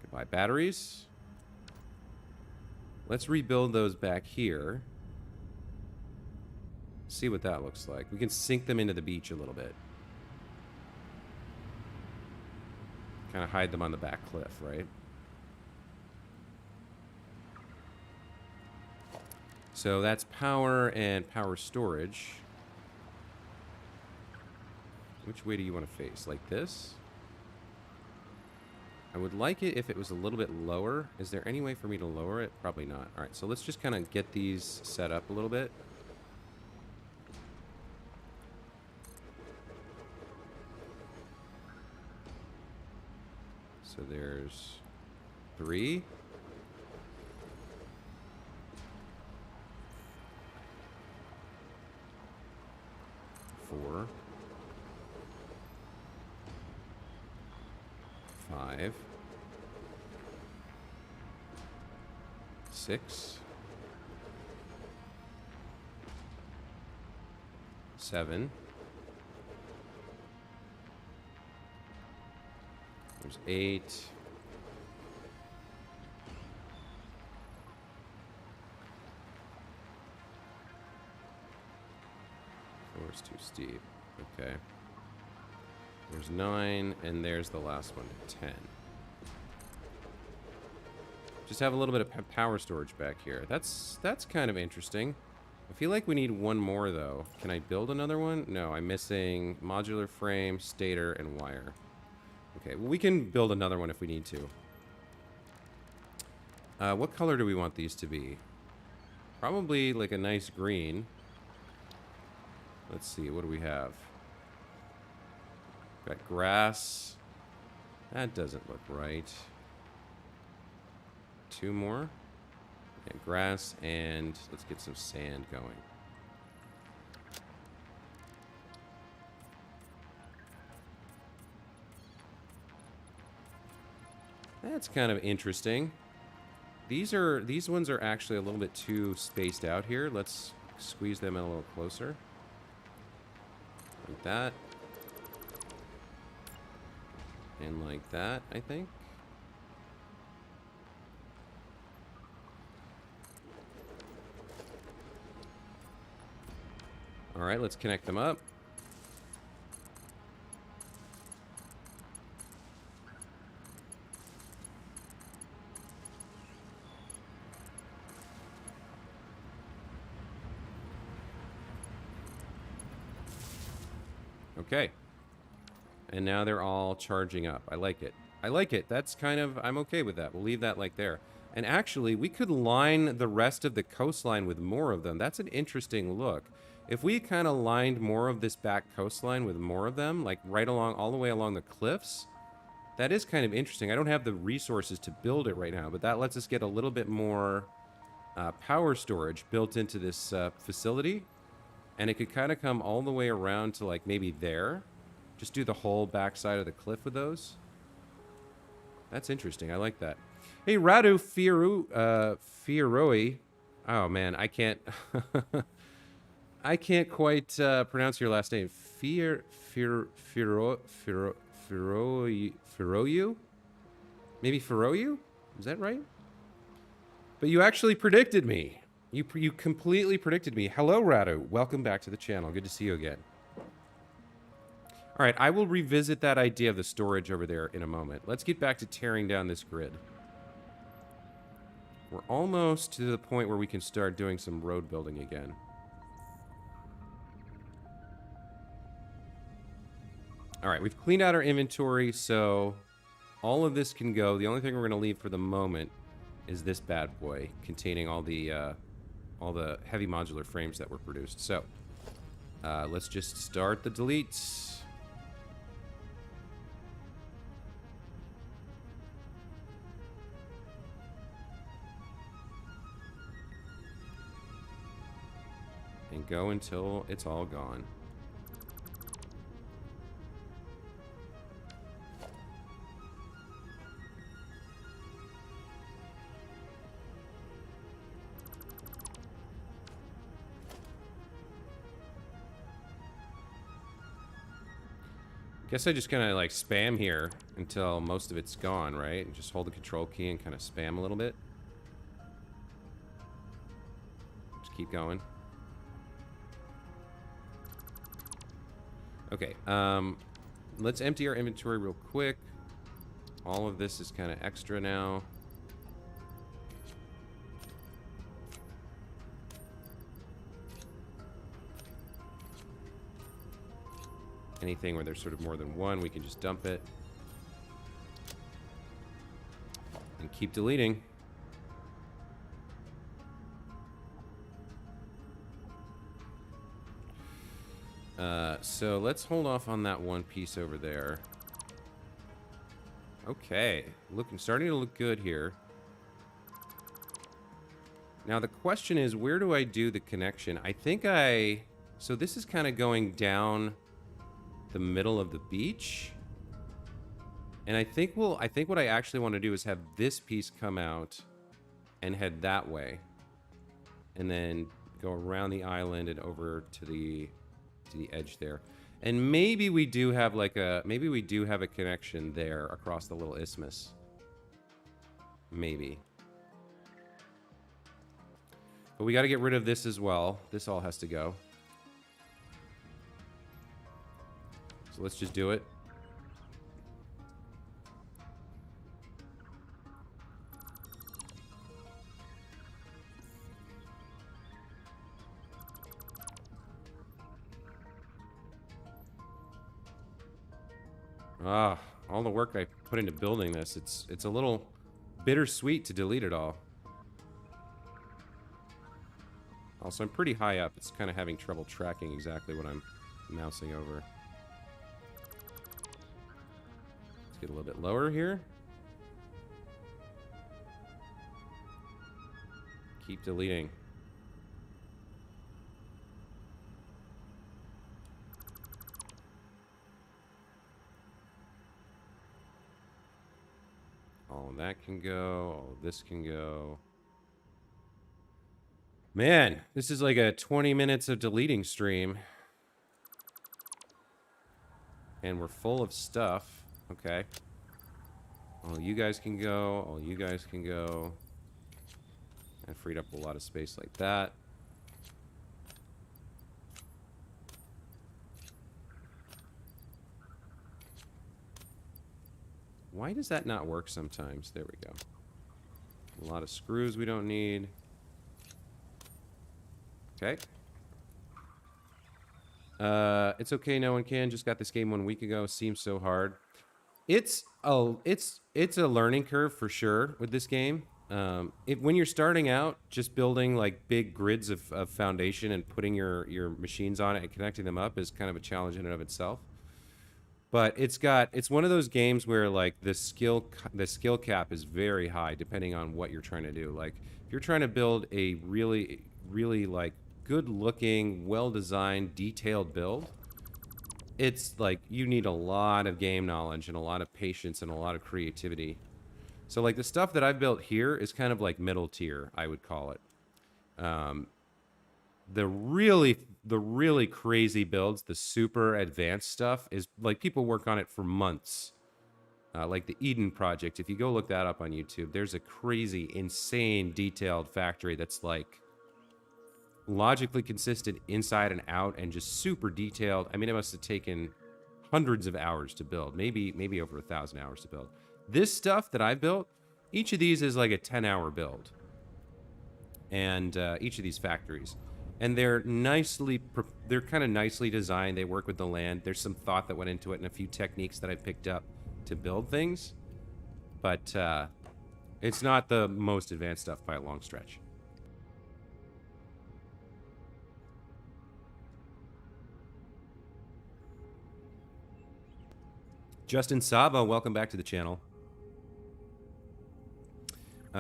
Goodbye, batteries. Let's rebuild those back here. See what that looks like. We can sink them into the beach a little bit. Kind of hide them on the back cliff, right? So that's power and power storage. Which way do you want to face? Like this? I would like it if it was a little bit lower. Is there any way for me to lower it? Probably not. All right, so let's just kind of get these set up a little bit. So there's 3. 4. 5. 6. 7. There's 8. Oh, it's too steep. Okay. There's 9, and there's the last one, 10. Just have a little bit of power storage back here. That's kind of interesting. I feel like we need one more, though. Can I build another one? No, I'm missing modular frame, stator, and wire. Okay, well, we can build another one if we need to. What color do we want these to be? Probably like a nice green. Let's see, what do we have? Got grass. That doesn't look right. 2 more. Yeah, grass, and let's get some sand going. That's kind of interesting. These ones are actually a little bit too spaced out here. Let's squeeze them in a little closer. Like that. And like that, I think. All right, let's connect them up. Okay. And now they're all charging up. I like it. I like it. That's kind of, I'm okay with that. We'll leave that like there. And actually, we could line the rest of the coastline with more of them. That's an interesting look. If we kind of lined more of this back coastline with more of them, like right along, all the way along the cliffs, that is kind of interesting. I don't have the resources to build it right now, but that lets us get a little bit more power storage built into this facility. And it could kind of come all the way around to like maybe there. Just do the whole backside of the cliff with those. That's interesting. I like that. Hey, Radu Fioroi. Oh man, I can't. I can't quite pronounce your last name. Firoyu? Maybe Firoyu? Is that right? But you actually predicted me. You completely predicted me. Hello, Radu. Welcome back to the channel. Good to see you again. All right, I will revisit that idea of the storage over there in a moment. Let's get back to tearing down this grid. We're almost to the point where we can start doing some road building again. All right, we've cleaned out our inventory, so all of this can go. The only thing we're going to leave for the moment is this bad boy containing all the heavy modular frames that were produced. So let's just start the deletes. And go until it's all gone. Guess I just kind of like spam here until most of it's gone, right? And just hold the control key and kind of spam a little bit. Just keep going. Okay, let's empty our inventory real quick. All of this is kind of extra now. Anything where there's sort of more than one, we can just dump it. And keep deleting. So let's hold off on that one piece over there. Okay, starting to look good here. Now the question is, where do I do the connection? So this is kind of going down the middle of the beach. And I think what I actually want to do is have this piece come out and head that way. And then go around the island and over to the edge there. And maybe we do have a connection there across the little isthmus. Maybe. But we got to get rid of this as well. This all has to go. So let's just do it. All the work I put into building this, it's a little bittersweet to delete it all. Also, I'm pretty high up. It's kind of having trouble tracking exactly what I'm mousing over. Let's get a little bit lower here. Keep deleting. All of that can go. All of this can go. Man, this is like a 20 minutes of deleting stream. And we're full of stuff. Okay. All you guys can go. All you guys can go. I freed up a lot of space like that. Why does that not work sometimes? There we go. A lot of screws we don't need. Okay. It's okay, no one can. Just got this game 1 week ago. Seems so hard. It's a learning curve for sure with this game. When you're starting out, just building like big grids of foundation and putting your machines on it and connecting them up is kind of a challenge in and of itself. But it's one of those games where like the skill cap is very high depending on what you're trying to do. Like if you're trying to build a really like good looking, well designed, detailed build, it's like you need a lot of game knowledge and a lot of patience and a lot of creativity. So like the stuff that I built here is kind of like middle tier, I would call it. The really crazy builds, the super advanced stuff, is like people work on it for months. Like the Eden project, if you go look that up on YouTube, there's a crazy, insane, detailed factory that's like logically consistent inside and out and just super detailed. I mean, it must have taken hundreds of hours to build, maybe over 1,000 hours to build. This stuff that I built, each of these is like a 10-hour build. and each of these factories. And they're kind of nicely designed. They work with the land. There's some thought that went into it and a few techniques that I picked up to build things. But it's not the most advanced stuff by a long stretch. Justin Saba, welcome back to the channel.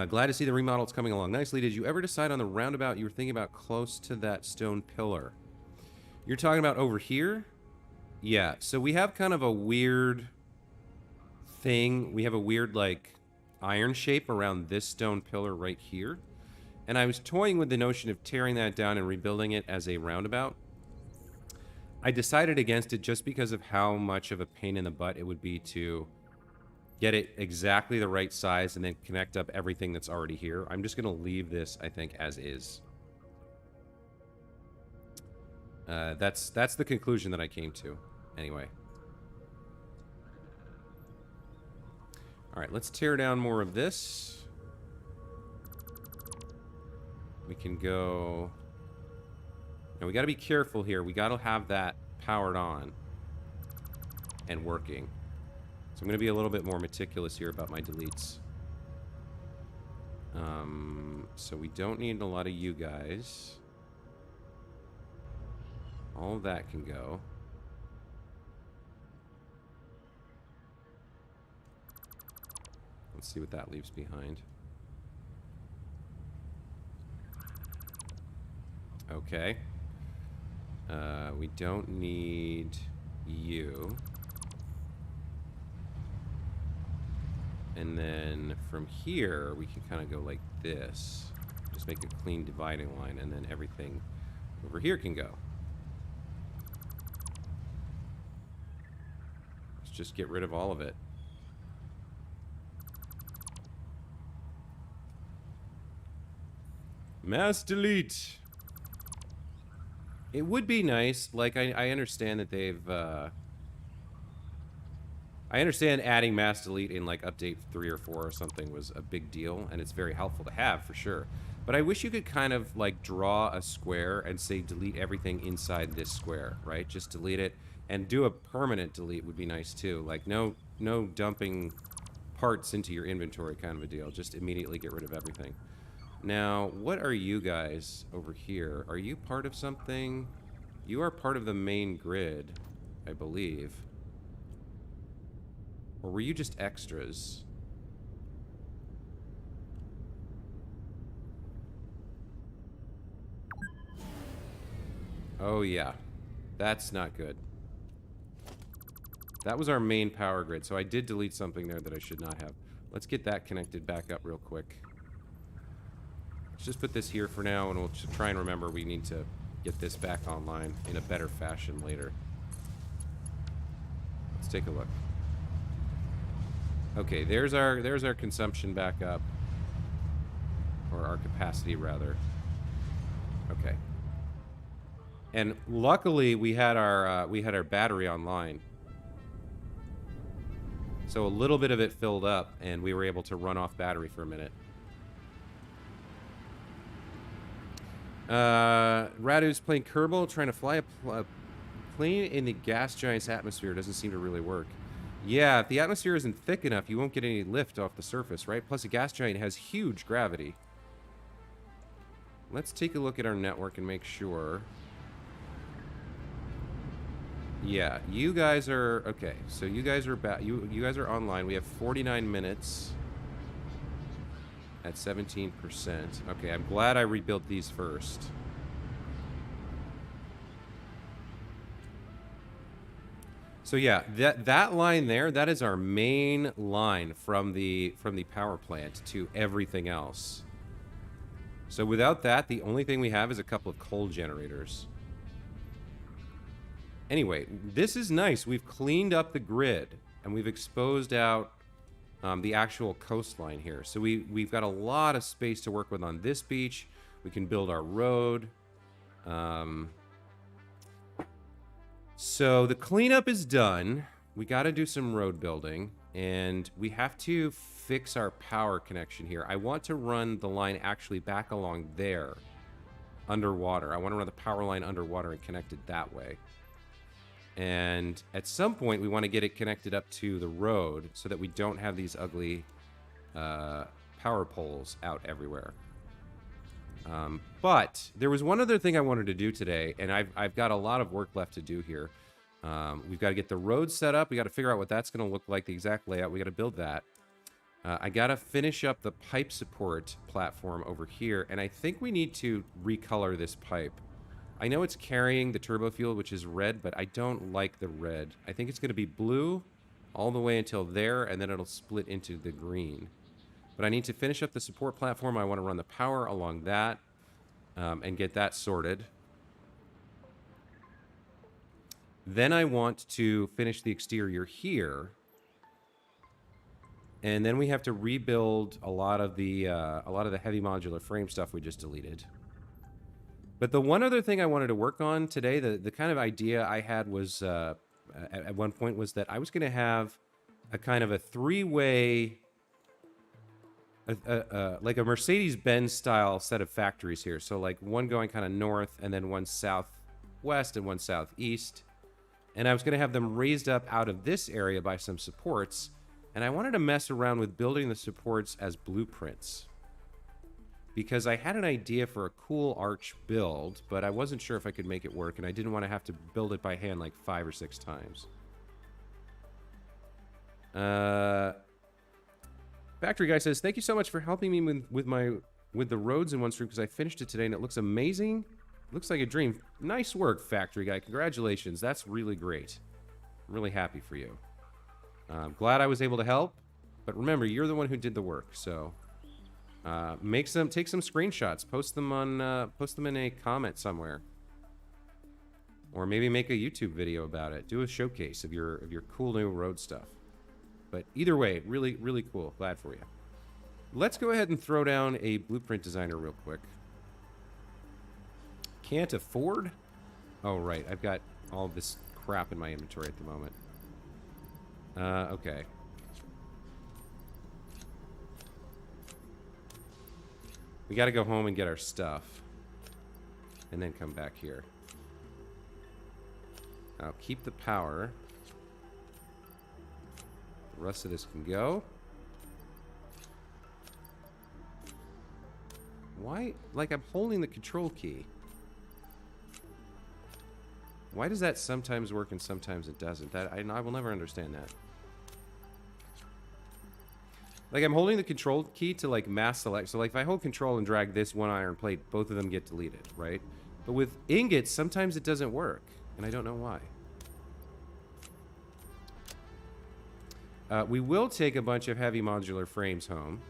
Glad to see the remodel. It's coming along nicely. Did you ever decide on the roundabout you were thinking about close to that stone pillar? You're talking about over here? Yeah, so we have kind of a weird thing. We have a weird, like, iron shape around this stone pillar right here. And I was toying with the notion of tearing that down and rebuilding it as a roundabout. I decided against it just because of how much of a pain in the butt it would be to get it exactly the right size and then connect up everything that's already here. I'm just going to leave this, I think, as is. That's the conclusion that I came to. Anyway. Alright, let's tear down more of this. We can go... Now, we got to be careful here. We got to have that powered on and working. So I'm going to be a little bit more meticulous here about my deletes. So we don't need a lot of you guys. All of that can go. Let's see what that leaves behind. Okay. We don't need you. And then from here, we can kind of go like this. Just make a clean dividing line, and then everything over here can go. Let's just get rid of all of it. Mass delete! It would be nice, like, I understand that they've, I understand adding mass delete in, like, update 3 or 4 or something was a big deal, and it's very helpful to have, for sure. But I wish you could kind of, like, draw a square and say delete everything inside this square, right? Just delete it, and do a permanent delete would be nice, too. Like, no dumping parts into your inventory kind of a deal. Just immediately get rid of everything. Now, what are you guys over here? Are you part of something? You are part of the main grid, I believe. Or were you just extras? Oh, yeah. That's not good. That was our main power grid, so I did delete something there that I should not have. Let's get that connected back up real quick. Let's just put this here for now, and we'll try and remember we need to get this back online in a better fashion later. Let's take a look. Okay, there's our consumption back up. Or our capacity, rather. Okay. And luckily, we had our battery online. So a little bit of it filled up, and we were able to run off battery for a minute. Radu's playing Kerbal, trying to fly a plane in the gas giant's atmosphere. Doesn't seem to really work. Yeah, if the atmosphere isn't thick enough, you won't get any lift off the surface, right? Plus, a gas giant has huge gravity. Let's take a look at our network and make sure. Yeah, you guys are okay. So you guys are back. You guys are online. We have 49 minutes at 17%. Okay, I'm glad I rebuilt these first. So yeah, that line there, that is our main line from the power plant to everything else. So without that, the only thing we have is a couple of coal generators. Anyway, this is nice. We've cleaned up the grid, and we've exposed out the actual coastline here. So we've got a lot of space to work with on this beach. We can build our road. So the cleanup is done. We got to do some road building. And we have to fix our power connection here. I want to run the line actually back along there, underwater. I want to run the power line underwater and connect it that way. And at some point, we want to get it connected up to the road so that we don't have these ugly power poles out everywhere. But there was one other thing I wanted to do today, and I've got a lot of work left to do here. We've got to get the road set up. We got to figure out what that's going to look like, the exact layout. We got to build that. I got to finish up the pipe support platform over here, and I think we need to recolor this pipe. I know it's carrying the turbo fuel, which is red, but I don't like the red. I think it's going to be blue all the way until there, and then it'll split into the green. But I need to finish up the support platform. I want to run the power along that and get that sorted. Then I want to finish the exterior here. And then we have to rebuild a lot of the heavy modular frame stuff we just deleted. But the one other thing I wanted to work on today, the kind of idea I had was, at one point, was that I was going to have a kind of a three-way, like a Mercedes-Benz style set of factories here. So like one going kind of north, and then one southwest, and one southeast. And I was going to have them raised up out of this area by some supports. And I wanted to mess around with building the supports as blueprints, because I had an idea for a cool arch build, but I wasn't sure if I could make it work, and I didn't want to have to build it by hand like 5 or 6 times. Factory Guy says, thank you so much for helping me with the roads in one stream, because I finished it today and it looks amazing. Looks like a dream. Nice work, Factory Guy. Congratulations. That's really great. I'm really happy for you. I'm glad I was able to help, but remember, you're the one who did the work, so take some screenshots, post them in a comment somewhere, or maybe make a YouTube video about it. Do a showcase of your cool new road stuff. But either way, really, really cool. Glad for you. Let's go ahead and throw down a blueprint designer real quick. Can't afford? Oh, right. I've got all this crap in my inventory at the moment. Okay. We got to go home and get our stuff. And then come back here. I'll keep the power. The rest of this can go. Why? Like, I'm holding the control key. Why does that sometimes work and sometimes it doesn't? I will never understand that. Like, I'm holding the control key to, like, mass select. So, like, if I hold control and drag this one iron plate, both of them get deleted, right? But with ingots, sometimes it doesn't work. And I don't know why. We will take a bunch of heavy modular frames home.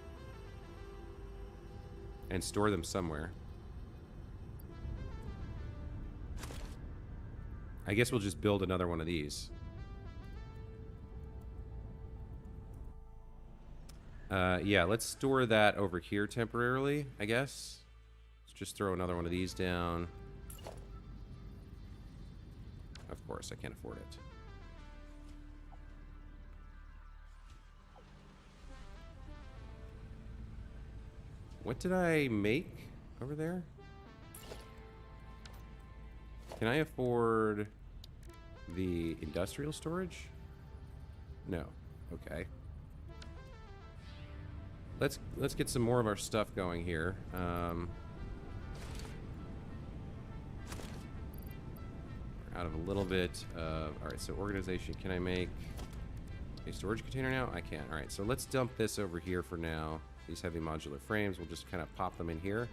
And store them somewhere. I guess we'll just build another one of these. Yeah, let's store that over here temporarily, I guess. Let's just throw another one of these down. Of course, I can't afford it. What did I make over there? Can I afford the industrial storage? No. Okay. Let's get some more of our stuff going here. Out of a little bit of... Alright, so organization. Can I make a storage container now? I can. Alright, so let's dump this over here for now. These heavy modular frames, we'll just kind of pop them in here.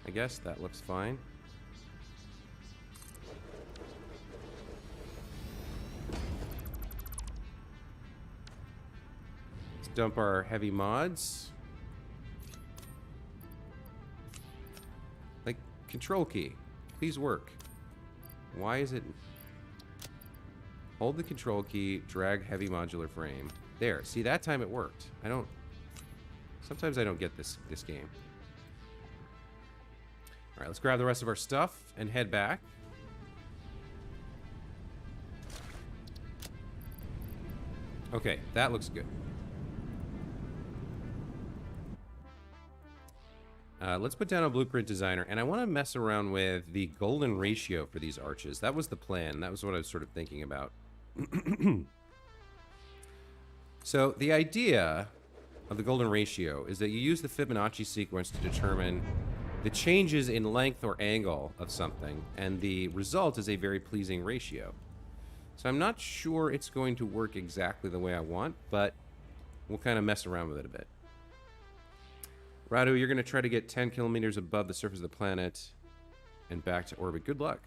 I guess that looks fine. Let's dump our heavy mods. Like, control key. Please work. Why is it... Hold the control key, drag heavy modular frame. There. See, that time it worked. Sometimes I don't get this game. Alright, let's grab the rest of our stuff and head back. Okay, that looks good. Let's put down a blueprint designer, and I want to mess around with the golden ratio for these arches. That was the plan. That was what I was sort of thinking about. So the idea of the golden ratio is that you use the Fibonacci sequence to determine the changes in length or angle of something, and the result is a very pleasing ratio. So I'm not sure it's going to work exactly the way I want, but we'll kind of mess around with it a bit. Radu, you're going to try to get 10 kilometers above the surface of the planet and back to orbit. Good luck.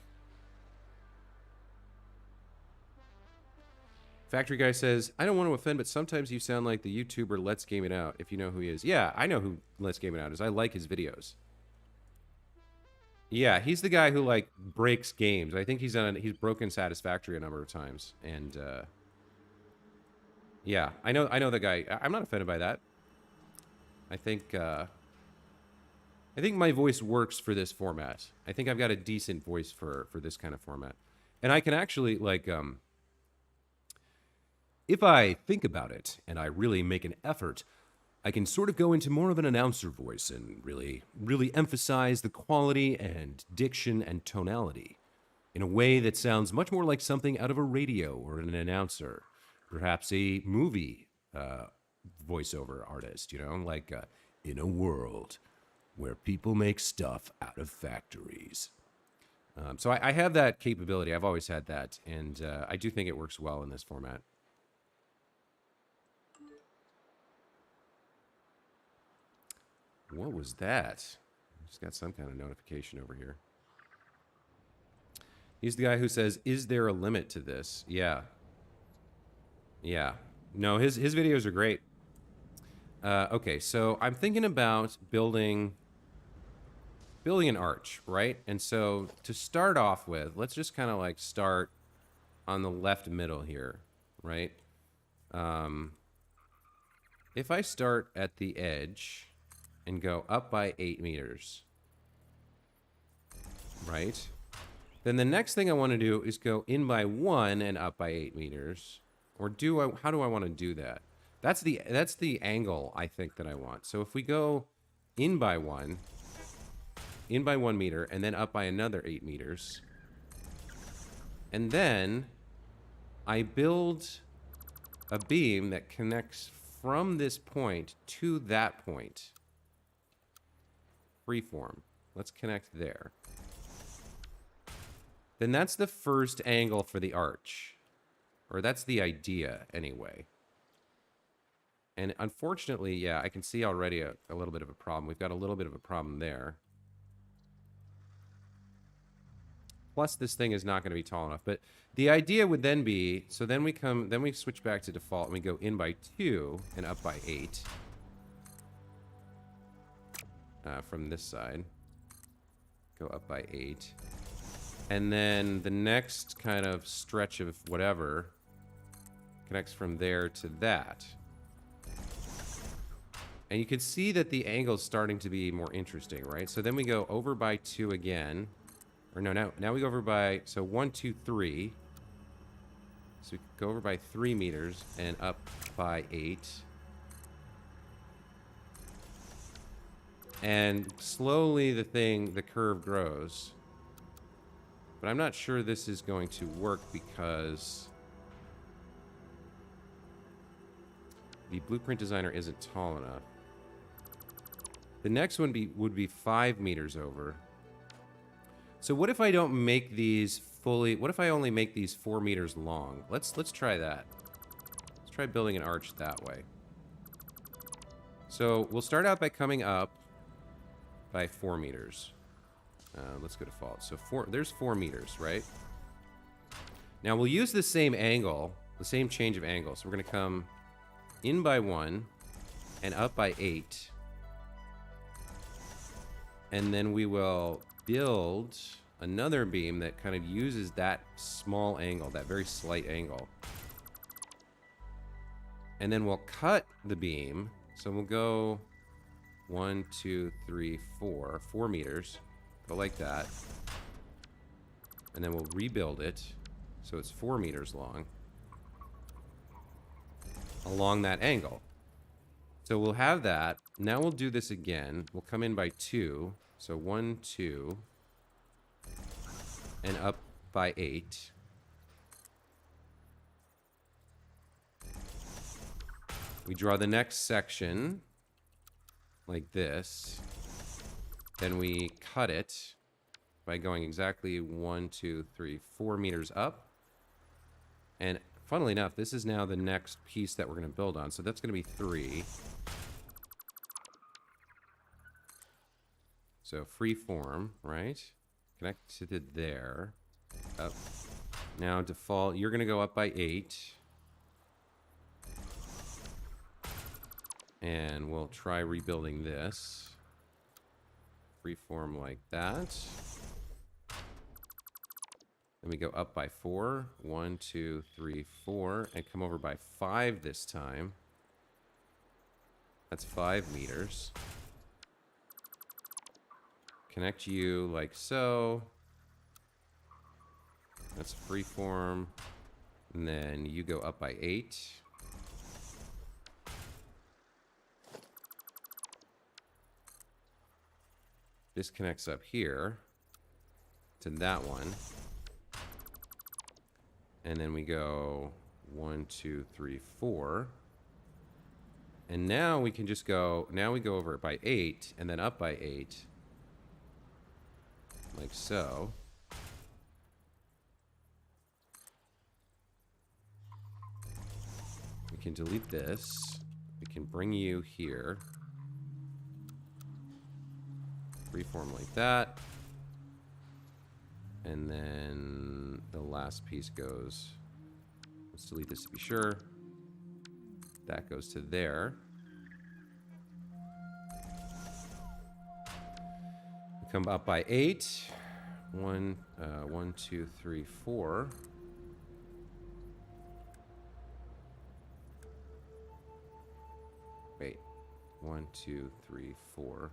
Factory Guy says, I don't want to offend, but sometimes you sound like the YouTuber Let's Game It Out, if you know who he is. Yeah, I know who Let's Game It Out is. I like his videos. Yeah, he's the guy who, like, breaks games. I think he's broken Satisfactory a number of times. And, yeah, I know the guy. I'm not offended by that. I think my voice works for this format. I think I've got a decent voice for this kind of format. And I can actually, like, if I think about it and I really make an effort, I can sort of go into more of an announcer voice and really emphasize the quality and diction and tonality in a way that sounds much more like something out of a radio or an announcer, perhaps a movie voiceover artist, you know, like in a world where people make stuff out of factories. So I have that capability. I've always had that, and I do think it works well in this format. What was that? Just got some kind of notification over here. He's the guy who says, is there a limit to this? Yeah. Yeah. No, his videos are great. Okay, so I'm thinking about building an arch, right? And so to start off with, let's just kind of like start on the left middle here, right? If I start at the edge and go up by 8 meters, right? Then the next thing I want to do is go in by 1 and up by 8 meters. Or how do I want to do that? That's the angle I think that I want. So if we go in by 1 meter, and then up by another 8 meters, and then I build a beam that connects from this point to that point. Freeform. Let's connect there. Then that's the first angle for the arch. Or that's the idea, anyway. And unfortunately, yeah, I can see already a little bit of a problem. We've got a little bit of a problem there. Plus, this thing is not going to be tall enough. But the idea would then be, so then we switch back to default, and we go in by 2 and up by 8. From this side. Go up by 8. And then the next kind of stretch of whatever connects from there to that. And you can see that the angle's starting to be more interesting, right? So then we go over by 2 again. Or no, now we go over by, so 1, 2, 3. So we go over by 3 meters and up by 8. And slowly the curve grows. But I'm not sure this is going to work because the blueprint designer isn't tall enough. The next one would be 5 meters over. So what if I don't make these fully, what if I only make these 4 meters long? Let's try that. Let's try building an arch that way. So we'll start out by coming up by 4 meters. Let's go default. So there's 4 meters, right? Now we'll use the same angle, the same change of angle. So we're going to come in by 1 and up by 8. And then we will build another beam that kind of uses that small angle, that very slight angle. And then we'll cut the beam. So we'll go 1, 2, 3, 4 meters. Go like that. And then we'll rebuild it so it's 4 meters long along that angle. So we'll have that. Now we'll do this again. We'll come in by 2. So 1, 2. And up by 8. We draw the next section like this. Then we cut it by going exactly 1, 2, 3, 4 meters up. And funnily enough, this is now the next piece that we're going to build on. So that's going to be 3. So free form, right? Connect to there. Up. Now default, you're going to go up by 8. And we'll try rebuilding this. Freeform like that. Then we go up by 4. 1, 2, 3, 4. And come over by 5 this time. That's 5 meters. Connect you like so. That's freeform. And then you go up by 8. This connects up here to that one. And then we go 1, 2, 3, 4. And now we can just go, now we go over it by 8 and then up by 8. Like so. We can delete this. We can bring you here. Freeform like that. And then the last piece goes, let's delete this to be sure. That goes to there. We come up by 8. 1, 2, 3, 4. Wait. 1, 2, 3, 4.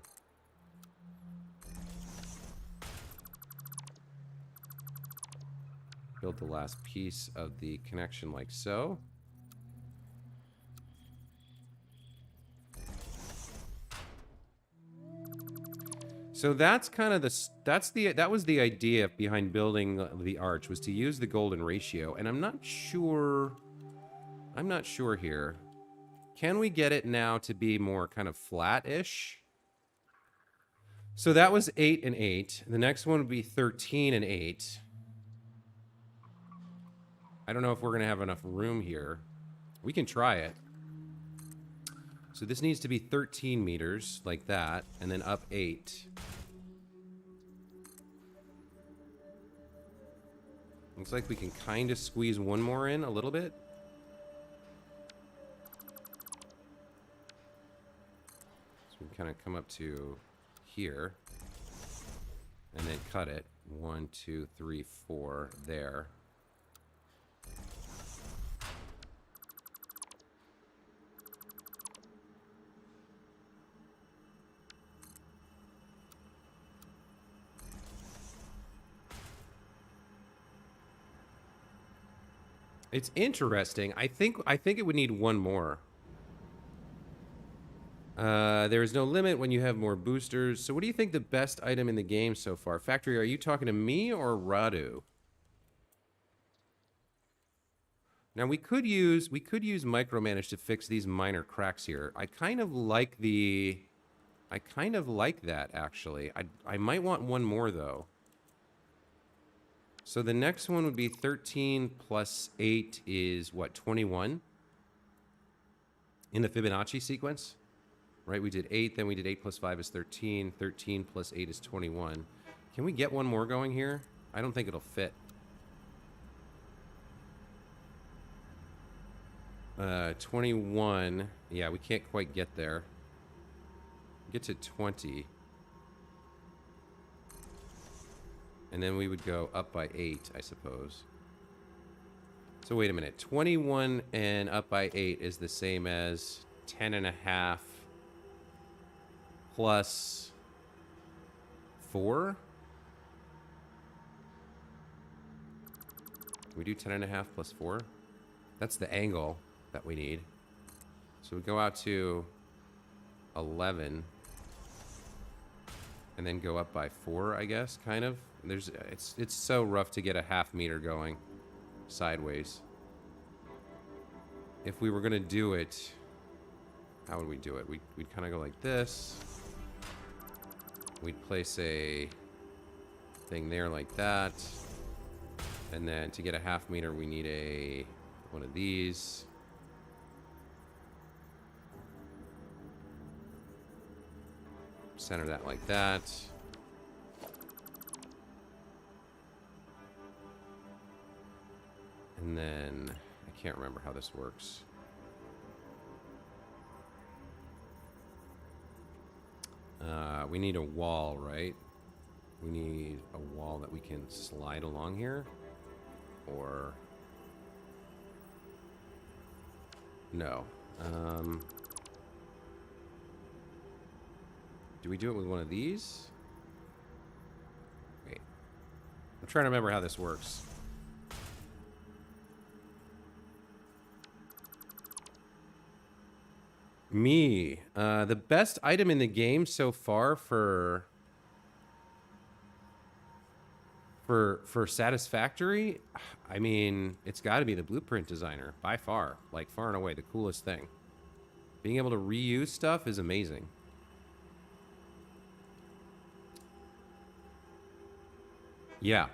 Build the last piece of the connection like so. So that's kind of that was the idea behind building the arch, was to use the golden ratio, and I'm not sure here. Can we get it now to be more kind of flat-ish? So that was 8 and 8. The next one would be 13 and 8. I don't know if we're going to have enough room here. We can try it. So this needs to be 13 meters, like that, and then up 8. Looks like we can kind of squeeze one more in a little bit. So we can kind of come up to here, and then cut it. 1, 2, 3, 4, there. It's interesting. I think it would need one more. There is no limit when you have more boosters. So what do you think the best item in the game so far? Factory, are you talking to me or Radu? Now we could use micromanage to fix these minor cracks here. I kind of like that actually. I might want one more though. So the next one would be 13 plus 8 is what, 21? In the Fibonacci sequence? Right, we did 8, then we did 8 plus 5 is 13. 13 plus 8 is 21. Can we get one more going here? I don't think it'll fit. 21. Yeah, we can't quite get there. Get to 20. And then we would go up by 8, I suppose. So wait a minute. 21 and up by 8 is the same as 10.5 plus 4? Can we do 10.5 plus 4? That's the angle that we need. So we go out to 11. And then go up by 4, I guess, kind of. It's so rough to get a half meter going sideways. If we were gonna do it, how would we do it? We'd kind of go like this. We'd place a thing there like that. And then to get a half meter, we need one of these. Center that like that. And then I can't remember how this works. We need a wall, right? We need a wall that we can slide along here. Or no. Do we do it with one of these? Wait. I'm trying to remember how this works. The best item in the game so far for Satisfactory, I mean, it's got to be the blueprint designer by far, like far and away the coolest thing. Being able to reuse stuff is amazing. Yeah,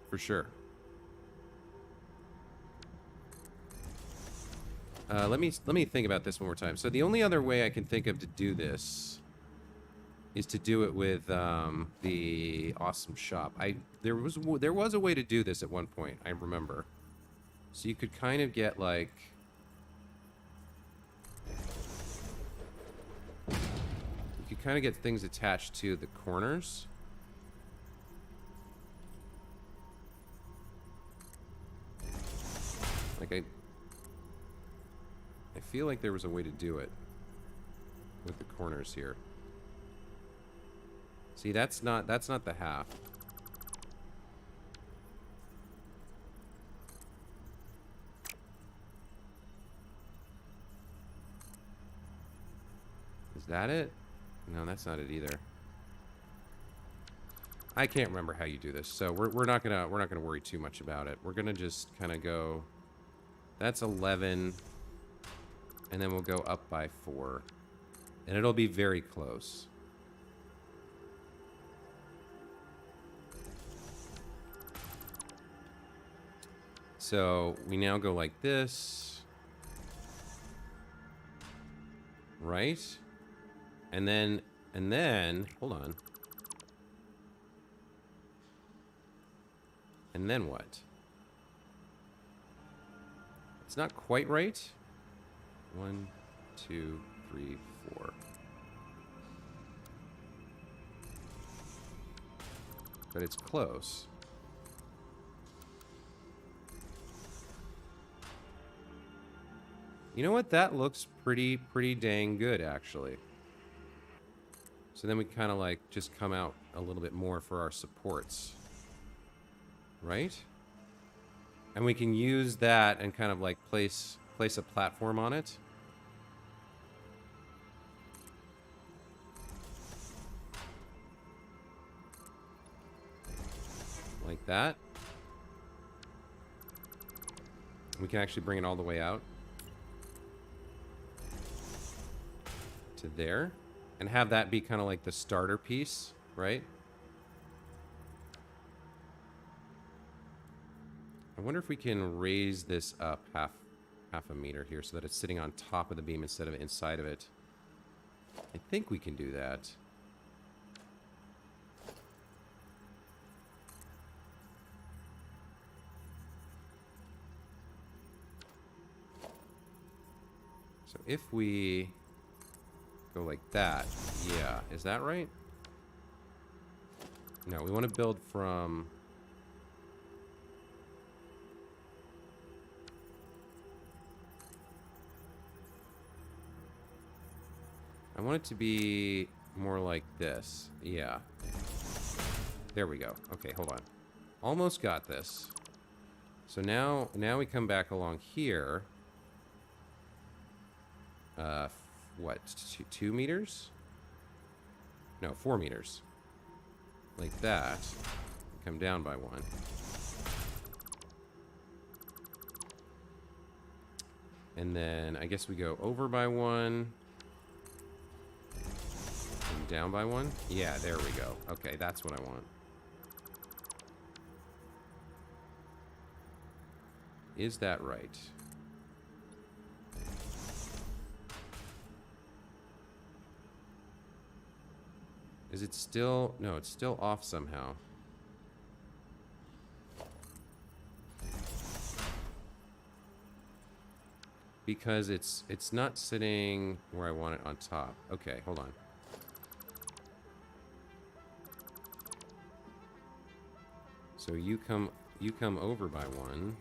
for sure. Let me think about this one more time. So the only other way I can think of to do this is to do it with the awesome shop. There was a way to do this at one point, I remember. So you could kind of get like things attached to the corners. Like I feel like there was a way to do it with the corners here. See, that's not the half. Is that it? No, that's not it either. I can't remember how you do this, so we're not gonna worry too much about it. We're gonna just kind of go. That's 11, and then we'll go up by 4, and it'll be very close. So we now go like this, right? And then, hold on. And then what? It's not quite right. 1, 2, 3, 4. But it's close. You know what? That looks pretty dang good, actually. So then we kind of like just come out a little bit more for our supports. Right? And we can use that and kind of like place a platform on it. Like that. We can actually bring it all the way out to there and have that be kind of like the starter piece, right? I wonder if we can raise this up half a meter here so that it's sitting on top of the beam instead of inside of it. I think we can do that. So if we go like that, yeah, is that right? No, we want to build from... I want it to be more like this. Yeah. There we go. Okay, hold on. Almost got this. So now we come back along here. what, 2 meters? No, 4 meters. Like that. Come down by 1. And then I guess we go over by 1. And down by 1. Yeah, there we go. Okay, that's what I want. Is that right? Is it still... No, it's still off somehow. Because it's not sitting where I want it on top. Okay, hold on. So you come over by 1.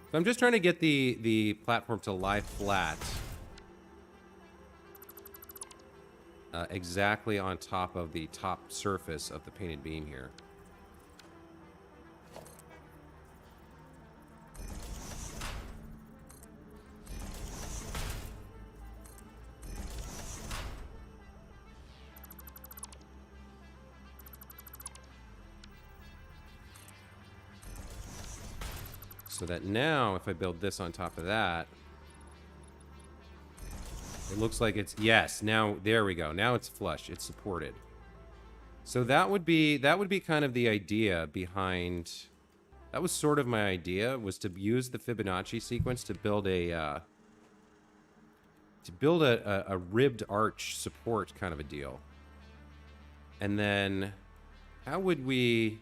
So I'm just trying to get the platform to lie flat. Exactly on top of the top surface of the painted beam here. So that now, if I build this on top of that, it looks like it's, yes, now, there we go. Now it's flush, it's supported. So that would be kind of the idea behind, that was sort of my idea, was to use the Fibonacci sequence to build a ribbed arch support kind of a deal. And then, how would we...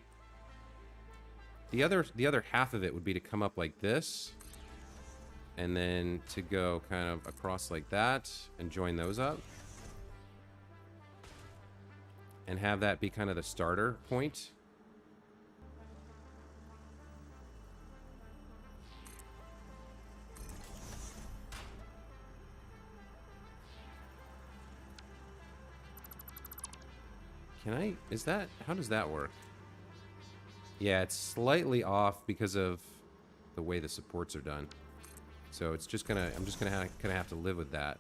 The other half of it would be to come up like this, and then to go kind of across like that, and join those up. And have that be kind of the starter point. Can I, is that, how does that work? Yeah, it's slightly off because of the way the supports are done. So it's just gonna, I'm just gonna have to live with that.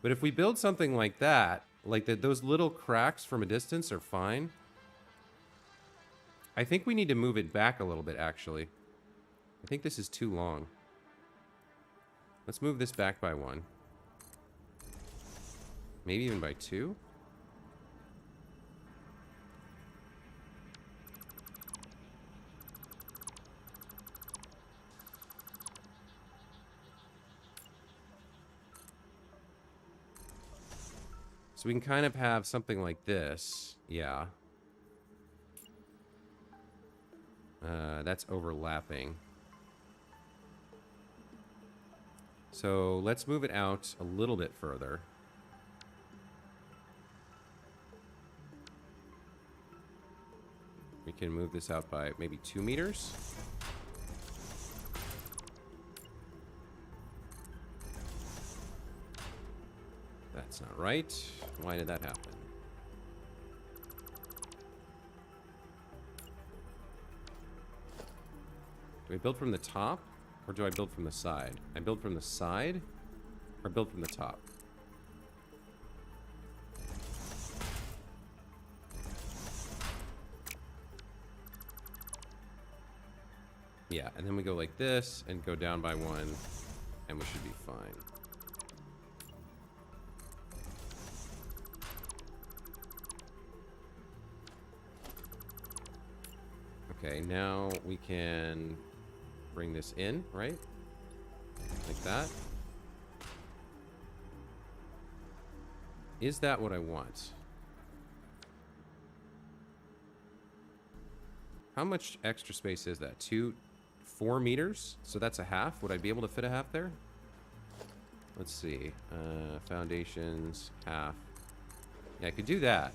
But if we build something like that, like those little cracks from a distance are fine. I think we need to move it back a little bit, actually. I think this is too long. Let's move this back by 1. Maybe even by 2. So we can kind of have something like this. Yeah. That's overlapping. So let's move it out a little bit further. We can move this out by maybe 2 meters. That's not right. Why did that happen? Do I build from the top, or do I build from the side? I build from the side, or build from the top? Yeah, and then we go like this, and go down by 1, and we should be fine. Okay, now we can bring this in, right? Like that. Is that what I want? How much extra space is that? 4 meters? So that's a half. Would I be able to fit a half there? Let's see. Foundations, half. Yeah, I could do that.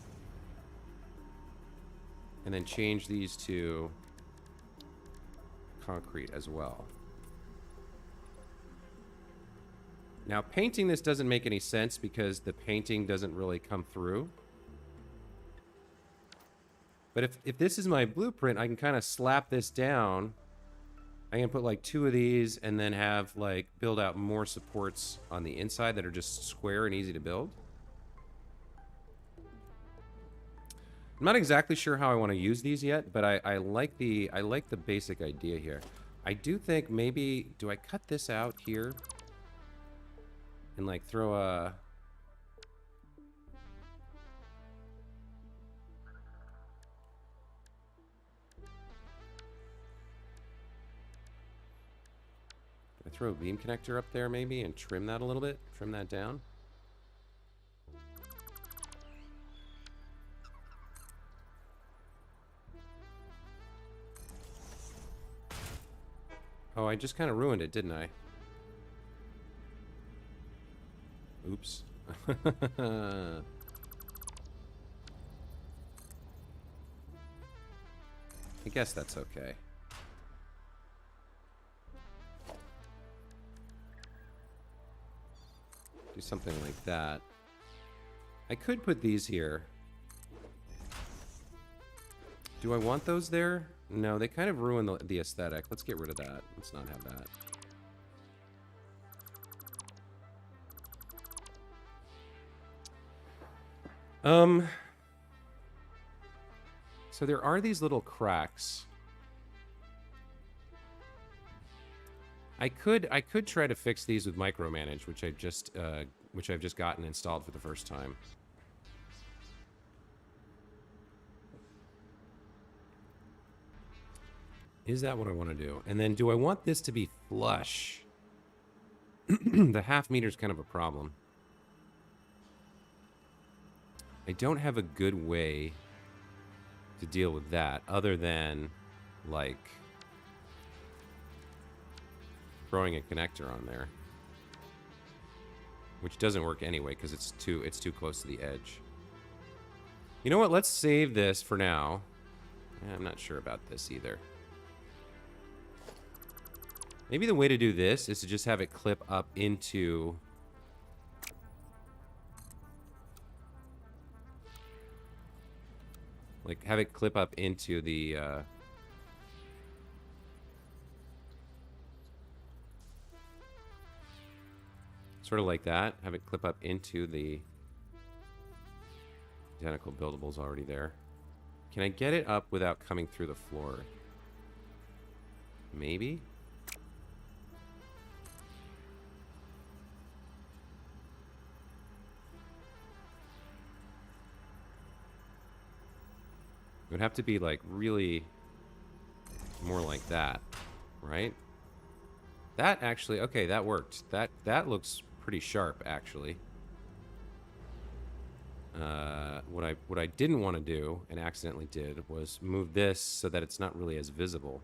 And then change these to concrete as well. Now, painting this doesn't make any sense because the painting doesn't really come through. But if this is my blueprint, I can kind of slap this down I can put like 2 of these and then have like build out more supports on the inside that are just square and easy to build. I'm not exactly sure how I want to use these yet, but I like the basic idea here. I do think maybe, do I cut this out here and like throw a... I throw a beam connector up there maybe and trim that a little bit, trim that down. Oh, I just kind of ruined it, didn't I? Oops. I guess that's okay. Do something like that. I could put these here. Do I want those there? No, they kind of ruin the aesthetic. Let's get rid of that. Let's not have that. So there are these little cracks. I could try to fix these with micromanage, which I've just gotten installed for the first time. Is that what I want to do? And then do I want this to be flush? The half meter is kind of a problem. I don't have a good way to deal with that other than like throwing a connector on there, which doesn't work anyway because it's too close to the edge. You know what? Let's save this for now. I'm not sure about this either. Maybe the way to do this is to just have it clip up into... like, have it clip up into the... sort of like that. Have it clip up into the identical buildables already there. Can I get it up without coming through the floor? Maybe? It would have to be like really more like that, right? That actually, okay, that worked. That looks pretty sharp actually. What I didn't want to do and accidentally did was move this so that it's not really as visible.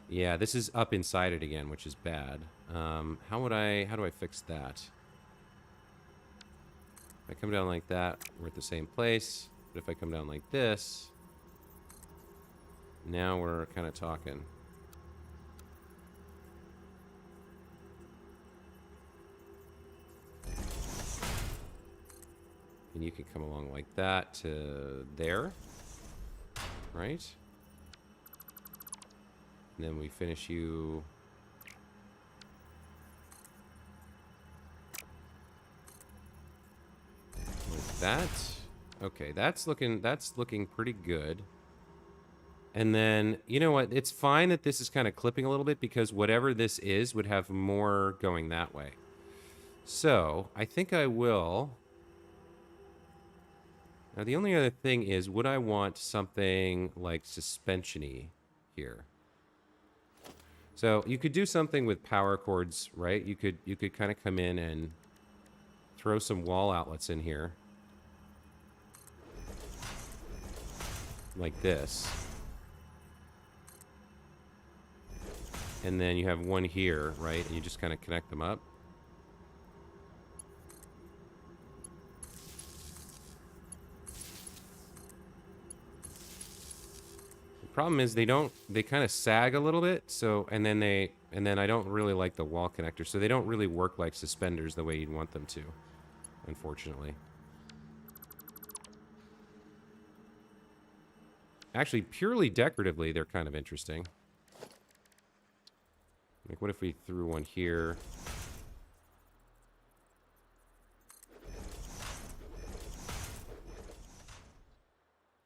Yeah, this is up inside it again, which is bad. How do I fix that? If I come down like that, we're at the same place. But if I come down like this, now we're kind of talking. And you can come along like that to there, right? And then we finish you... like that. Okay, that's looking pretty good. And then, you know what? It's fine that this is kind of clipping a little bit because whatever this is would have more going that way. So, I think I will... Now, the only other thing is, would I want something like suspension-y here? So, you could do something with power cords, right? You could kind of come in and throw some wall outlets in here. Like this. And then you have one here, right? And you just kind of connect them up. The problem is they kind of sag a little bit, so and then I don't really like the wall connector, so they don't really work like suspenders the way you'd want them to, unfortunately. Actually, purely decoratively, they're kind of interesting. Like, what if we threw one here?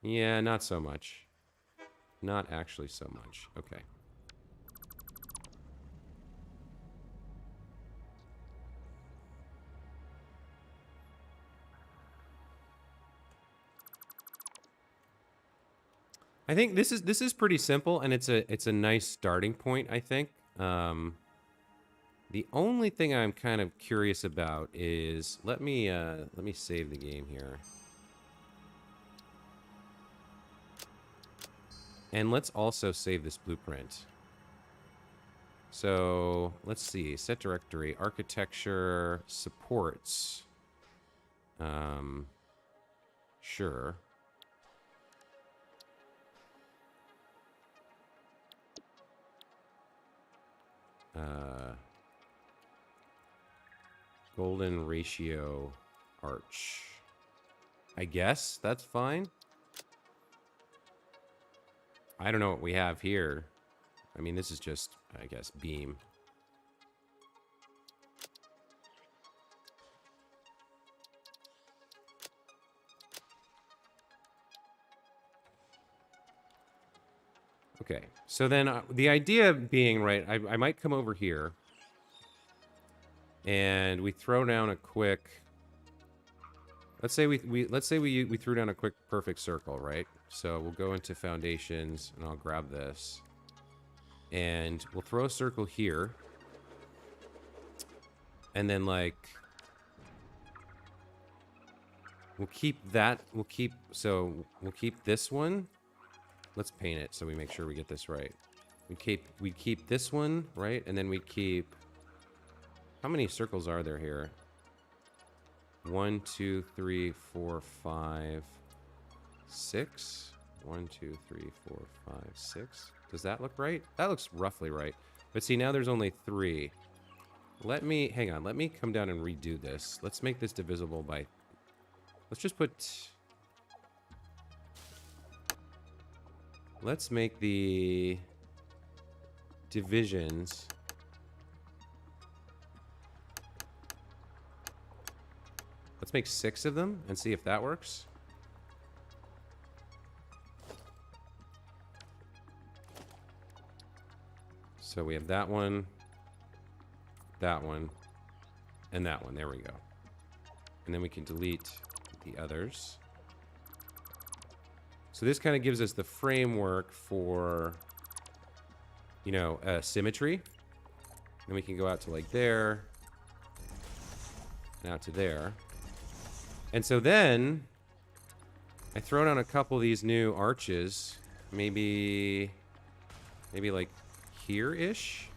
Yeah, not so much. Not actually so much. Okay. I think this is pretty simple, and it's a nice starting point, I think. The only thing I'm kind of curious about is let me save the game here. And let's also save this blueprint. So, let's see. Set directory, architecture, supports. Sure. Golden ratio arch. I guess that's fine. I don't know what we have here. I mean, this is just, I guess, beam. Okay, so then the idea being, right, I might come over here and we throw down a quick, let's say we threw down a quick perfect circle, right? So we'll go into foundations and I'll grab this and we'll throw a circle here and then like we'll keep this one. Let's paint it so we make sure we get this right. We keep this one, right? And then we keep, how many circles are there here? 1, 2, 3, 4, 5, 6. 1, 2, 3, 4, 5, 6. Does that look right? That looks roughly right. But see, now there's only 3. Hang on, let me come down and redo this. Let's make this divisible by, let's just put, let's make the divisions let's make 6 of them and see if that works. So we have that one, and that one. There we go. And then we can delete the others. So this kind of gives us the framework for, you know, symmetry. Then we can go out to like there, and out to there. And so then I throw down a couple of these new arches, maybe like here-ish.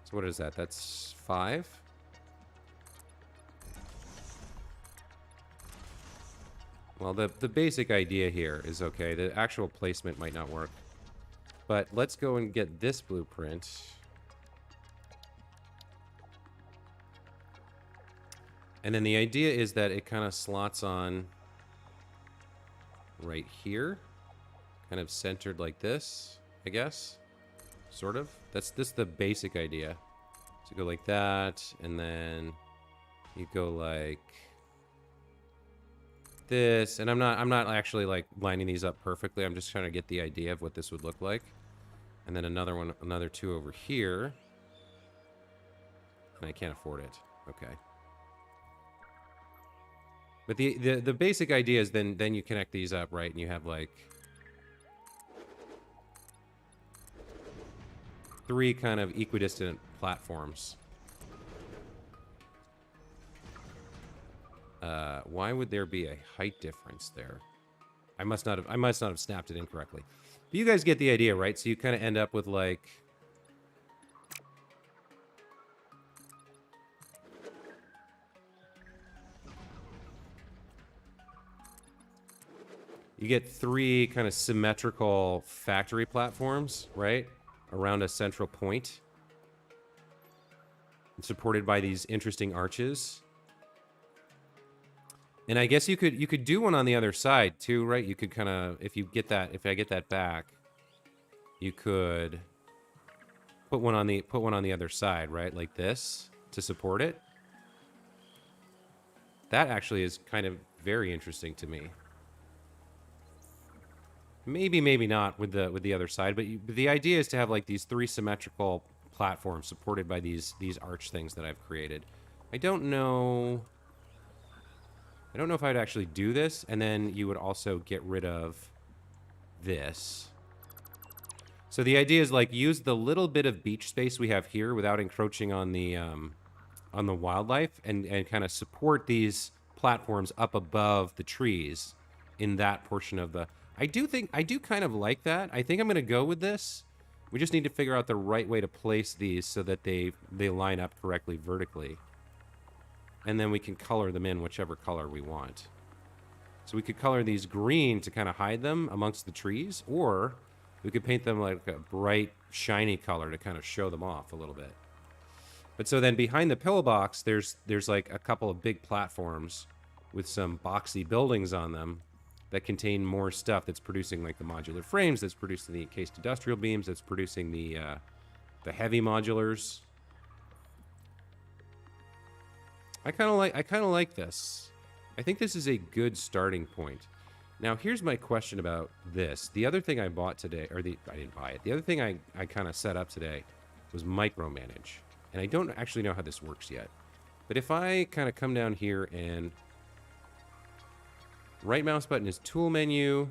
So what is that? That's 5. Well, the basic idea here is okay. The actual placement might not work. But let's go and get this blueprint. And then the idea is that it kind of slots on right here. Kind of centered like this, I guess. Sort of. That's the basic idea. So go like that, and then you go like this. And I'm not actually like lining these up perfectly. I'm just trying to get the idea of what this would look like. And then another 2 over here. And I can't afford it. Okay. But the basic idea is then you connect these up, right? And you have like 3 kind of equidistant platforms. Why would there be a height difference there? I must not have snapped it incorrectly. But you guys get the idea, right? So you kind of end up with like you get 3 kind of symmetrical factory platforms, right? Around a central point. And supported by these interesting arches. And I guess you could do one on the other side too, right? You could kind of, if I get that back, you could put one on the other side, right? Like this to support it. That actually is kind of very interesting to me. Maybe, maybe not with the other side, but the idea is to have like these 3 symmetrical platforms supported by these arch things that I've created. I don't know if I'd actually do this, and then you would also get rid of this. So the idea is like use the little bit of beach space we have here without encroaching on the wildlife, and kind of support these platforms up above the trees in that portion of the. I do kind of like that. I think I'm going to go with this. We just need to figure out the right way to place these so that they line up correctly vertically. And then we can color them in whichever color we want. So we could color these green to kind of hide them amongst the trees, or we could paint them like a bright, shiny color to kind of show them off a little bit. But so then behind the pillbox, there's like a couple of big platforms with some boxy buildings on them that contain more stuff that's producing like the modular frames, that's producing the encased industrial beams, that's producing the heavy modulars. I kind of like this. I think this is a good starting point. Now, here's my question about this. The other thing I bought today, I didn't buy it. The other thing I kind of set up today was micromanage. And I don't actually know how this works yet. But if I kind of come down here and right mouse button is tool menu.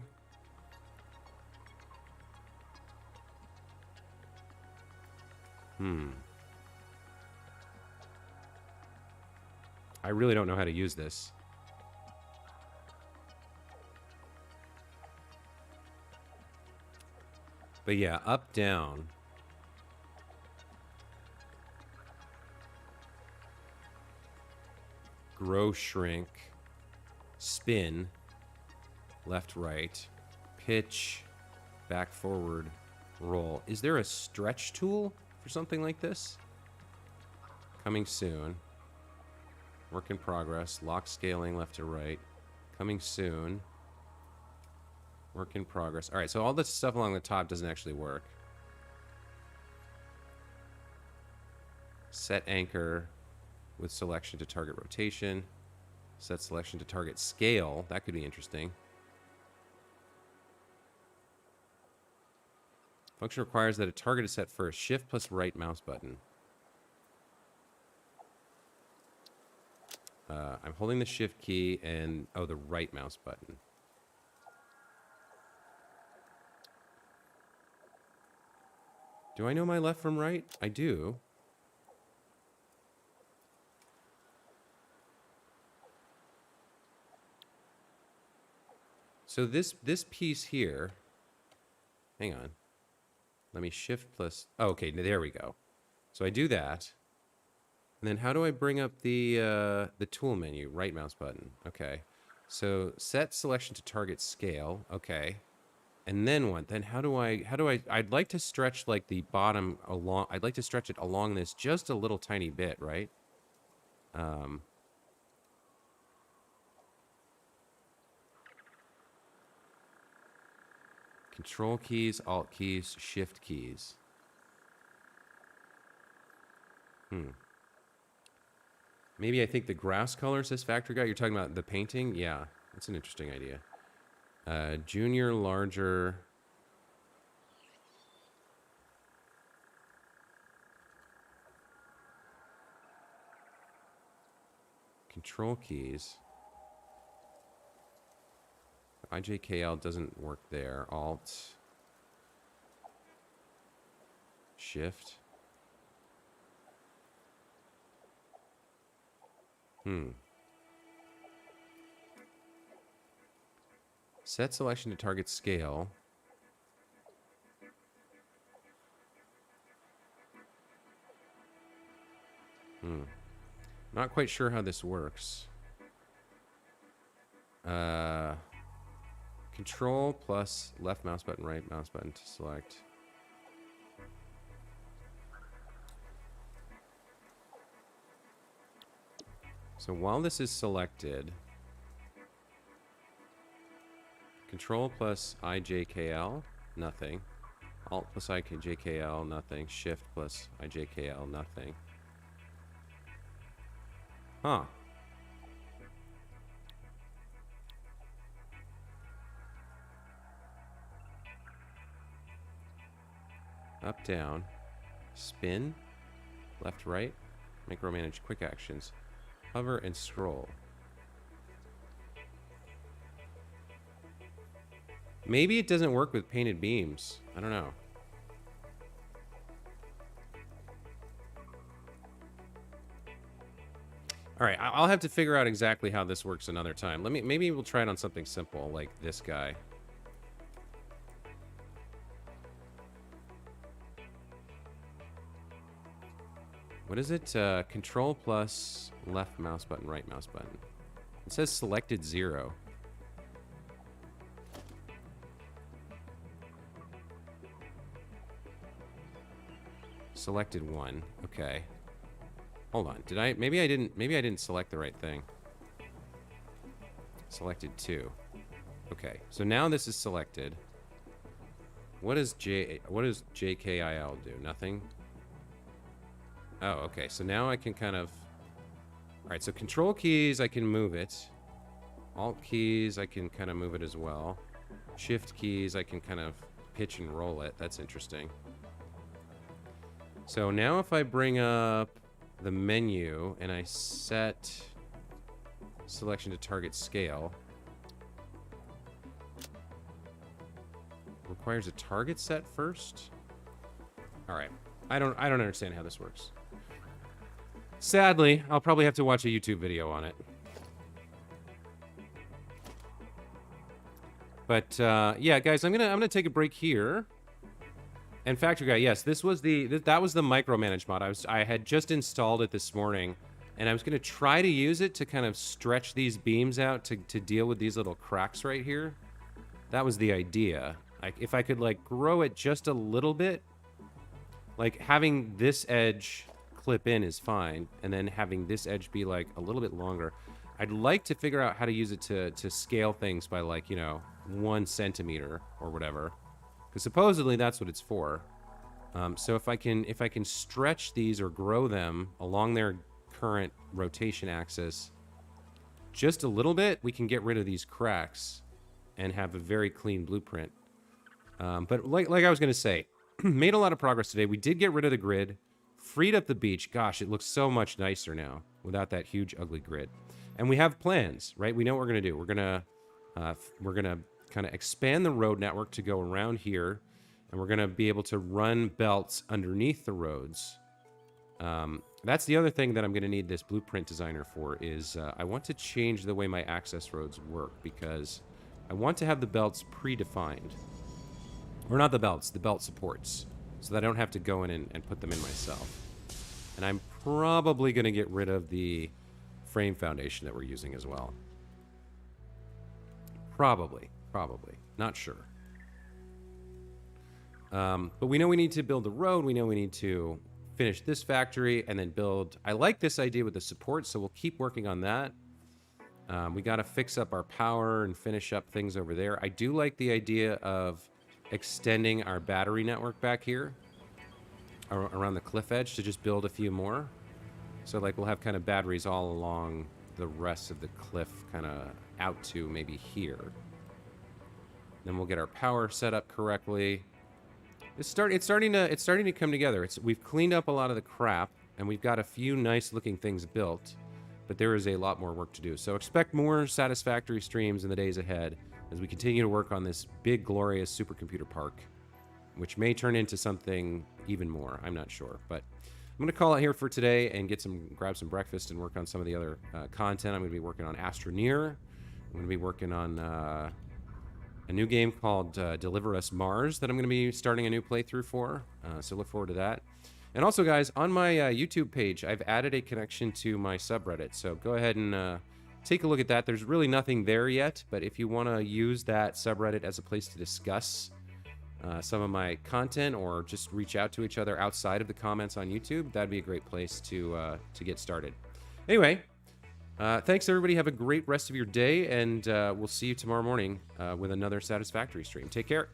I really don't know how to use this. But yeah, up, down. Grow, shrink. Spin. Left, right. Pitch. Back, forward. Roll. Is there a stretch tool for something like this? Coming soon. Work in progress. Lock scaling left to right. Coming soon. Work in progress. All right, so all this stuff along the top doesn't actually work. Set anchor with selection to target rotation. Set selection to target scale. That could be interesting. Function requires that a target is set first. Shift plus right mouse button. I'm holding the shift key and, oh, the right mouse button. Do I know my left from right? I do. So this piece here, hang on. Let me shift plus, oh, okay, there we go. So I do that. And then how do I bring up the tool menu? Right mouse button. Okay. So set selection to target scale. Okay. And then what? Then how do I, I'd like to stretch like the bottom along, I'd like to stretch it along this just a little tiny bit, right? Control keys, Alt keys, Shift keys. Maybe I think the grass color says factory guy. You're talking about the painting? Yeah, that's an interesting idea. Junior, larger. Control keys. IJKL doesn't work there. Alt. Shift. Set selection to target scale. Not quite sure how this works. Control plus left mouse button, right mouse button to select. So while this is selected, Control plus IJKL, nothing. Alt plus IJKL, nothing. Shift plus IJKL, nothing. Huh. Up, down. Spin. Left, right. Micromanage quick actions. Hover and scroll. Maybe it doesn't work with painted beams. I don't know. All right, I'll have to figure out exactly how this works another time. Maybe we'll try it on something simple like this guy. What is it? Control plus left mouse button, right mouse button. It says selected 0. Selected 1. Okay. Hold on. Did I? Maybe I didn't select the right thing. Selected 2. Okay. So now this is selected. What does JKIL do? Nothing. Oh, okay. So now I can kind of... All right, so control keys, I can move it. Alt keys, I can kind of move it as well. Shift keys, I can kind of pitch and roll it. That's interesting. So now if I bring up the menu and I set selection to target scale, requires a target set first. All right, I don't understand how this works. Sadly, I'll probably have to watch a YouTube video on it. But yeah, guys, I'm gonna take a break here. And Factory Guy, yes, that was the micromanage mod. I had just installed it this morning, and I was gonna try to use it to kind of stretch these beams out to deal with these little cracks right here. That was the idea. If I could like grow it just a little bit, like having this edge clip in is fine, and then having this edge be like a little bit longer. I'd like to figure out how to use it to scale things by like, you know, 1 centimeter or whatever. Because supposedly that's what it's for. So if I can stretch these or grow them along their current rotation axis just a little bit, we can get rid of these cracks and have a very clean blueprint. But like I was going to say, made a lot of progress today. We did get rid of the grid, freed up the beach. Gosh, it looks so much nicer now without that huge, ugly grid. And we have plans, right? We know what we're going to do. We're gonna kind of expand the road network to go around here, and we're gonna be able to run belts underneath the roads. That's the other thing that I'm gonna need this blueprint designer for is I want to change the way my access roads work, because I want to have the belts predefined. Or not the belts, the belt supports, so that I don't have to go in and put them in myself. And I'm probably gonna get rid of the frame foundation that we're using as well. Probably. Not sure. But we know we need to build the road. We know we need to finish this factory and then build... I like this idea with the support, so we'll keep working on that. We got to fix up our power and finish up things over there. I do like the idea of extending our battery network back here around the cliff edge to just build a few more. So like we'll have kind of batteries all along the rest of the cliff, kind of out to maybe here. Then we'll get our power set up correctly. It's starting to come together. We've cleaned up a lot of the crap, and we've got a few nice looking things built, but there is a lot more work to do. So expect more Satisfactory streams in the days ahead as we continue to work on this big, glorious supercomputer park, which may turn into something even more. I'm not sure, but I'm going to call it here for today and grab some breakfast and work on some of the other content. I'm going to be working on Astroneer. I'm going to be working on a new game called Deliver Us Mars that I'm going to be starting a new playthrough for. So look forward to that. And also, guys, on my YouTube page, I've added a connection to my subreddit. So go ahead and take a look at that. There's really nothing there yet, but if you want to use that subreddit as a place to discuss some of my content or just reach out to each other outside of the comments on YouTube, that'd be a great place to get started. Anyway, Thanks, everybody. Have a great rest of your day, and we'll see you tomorrow morning with another Satisfactory stream. Take care.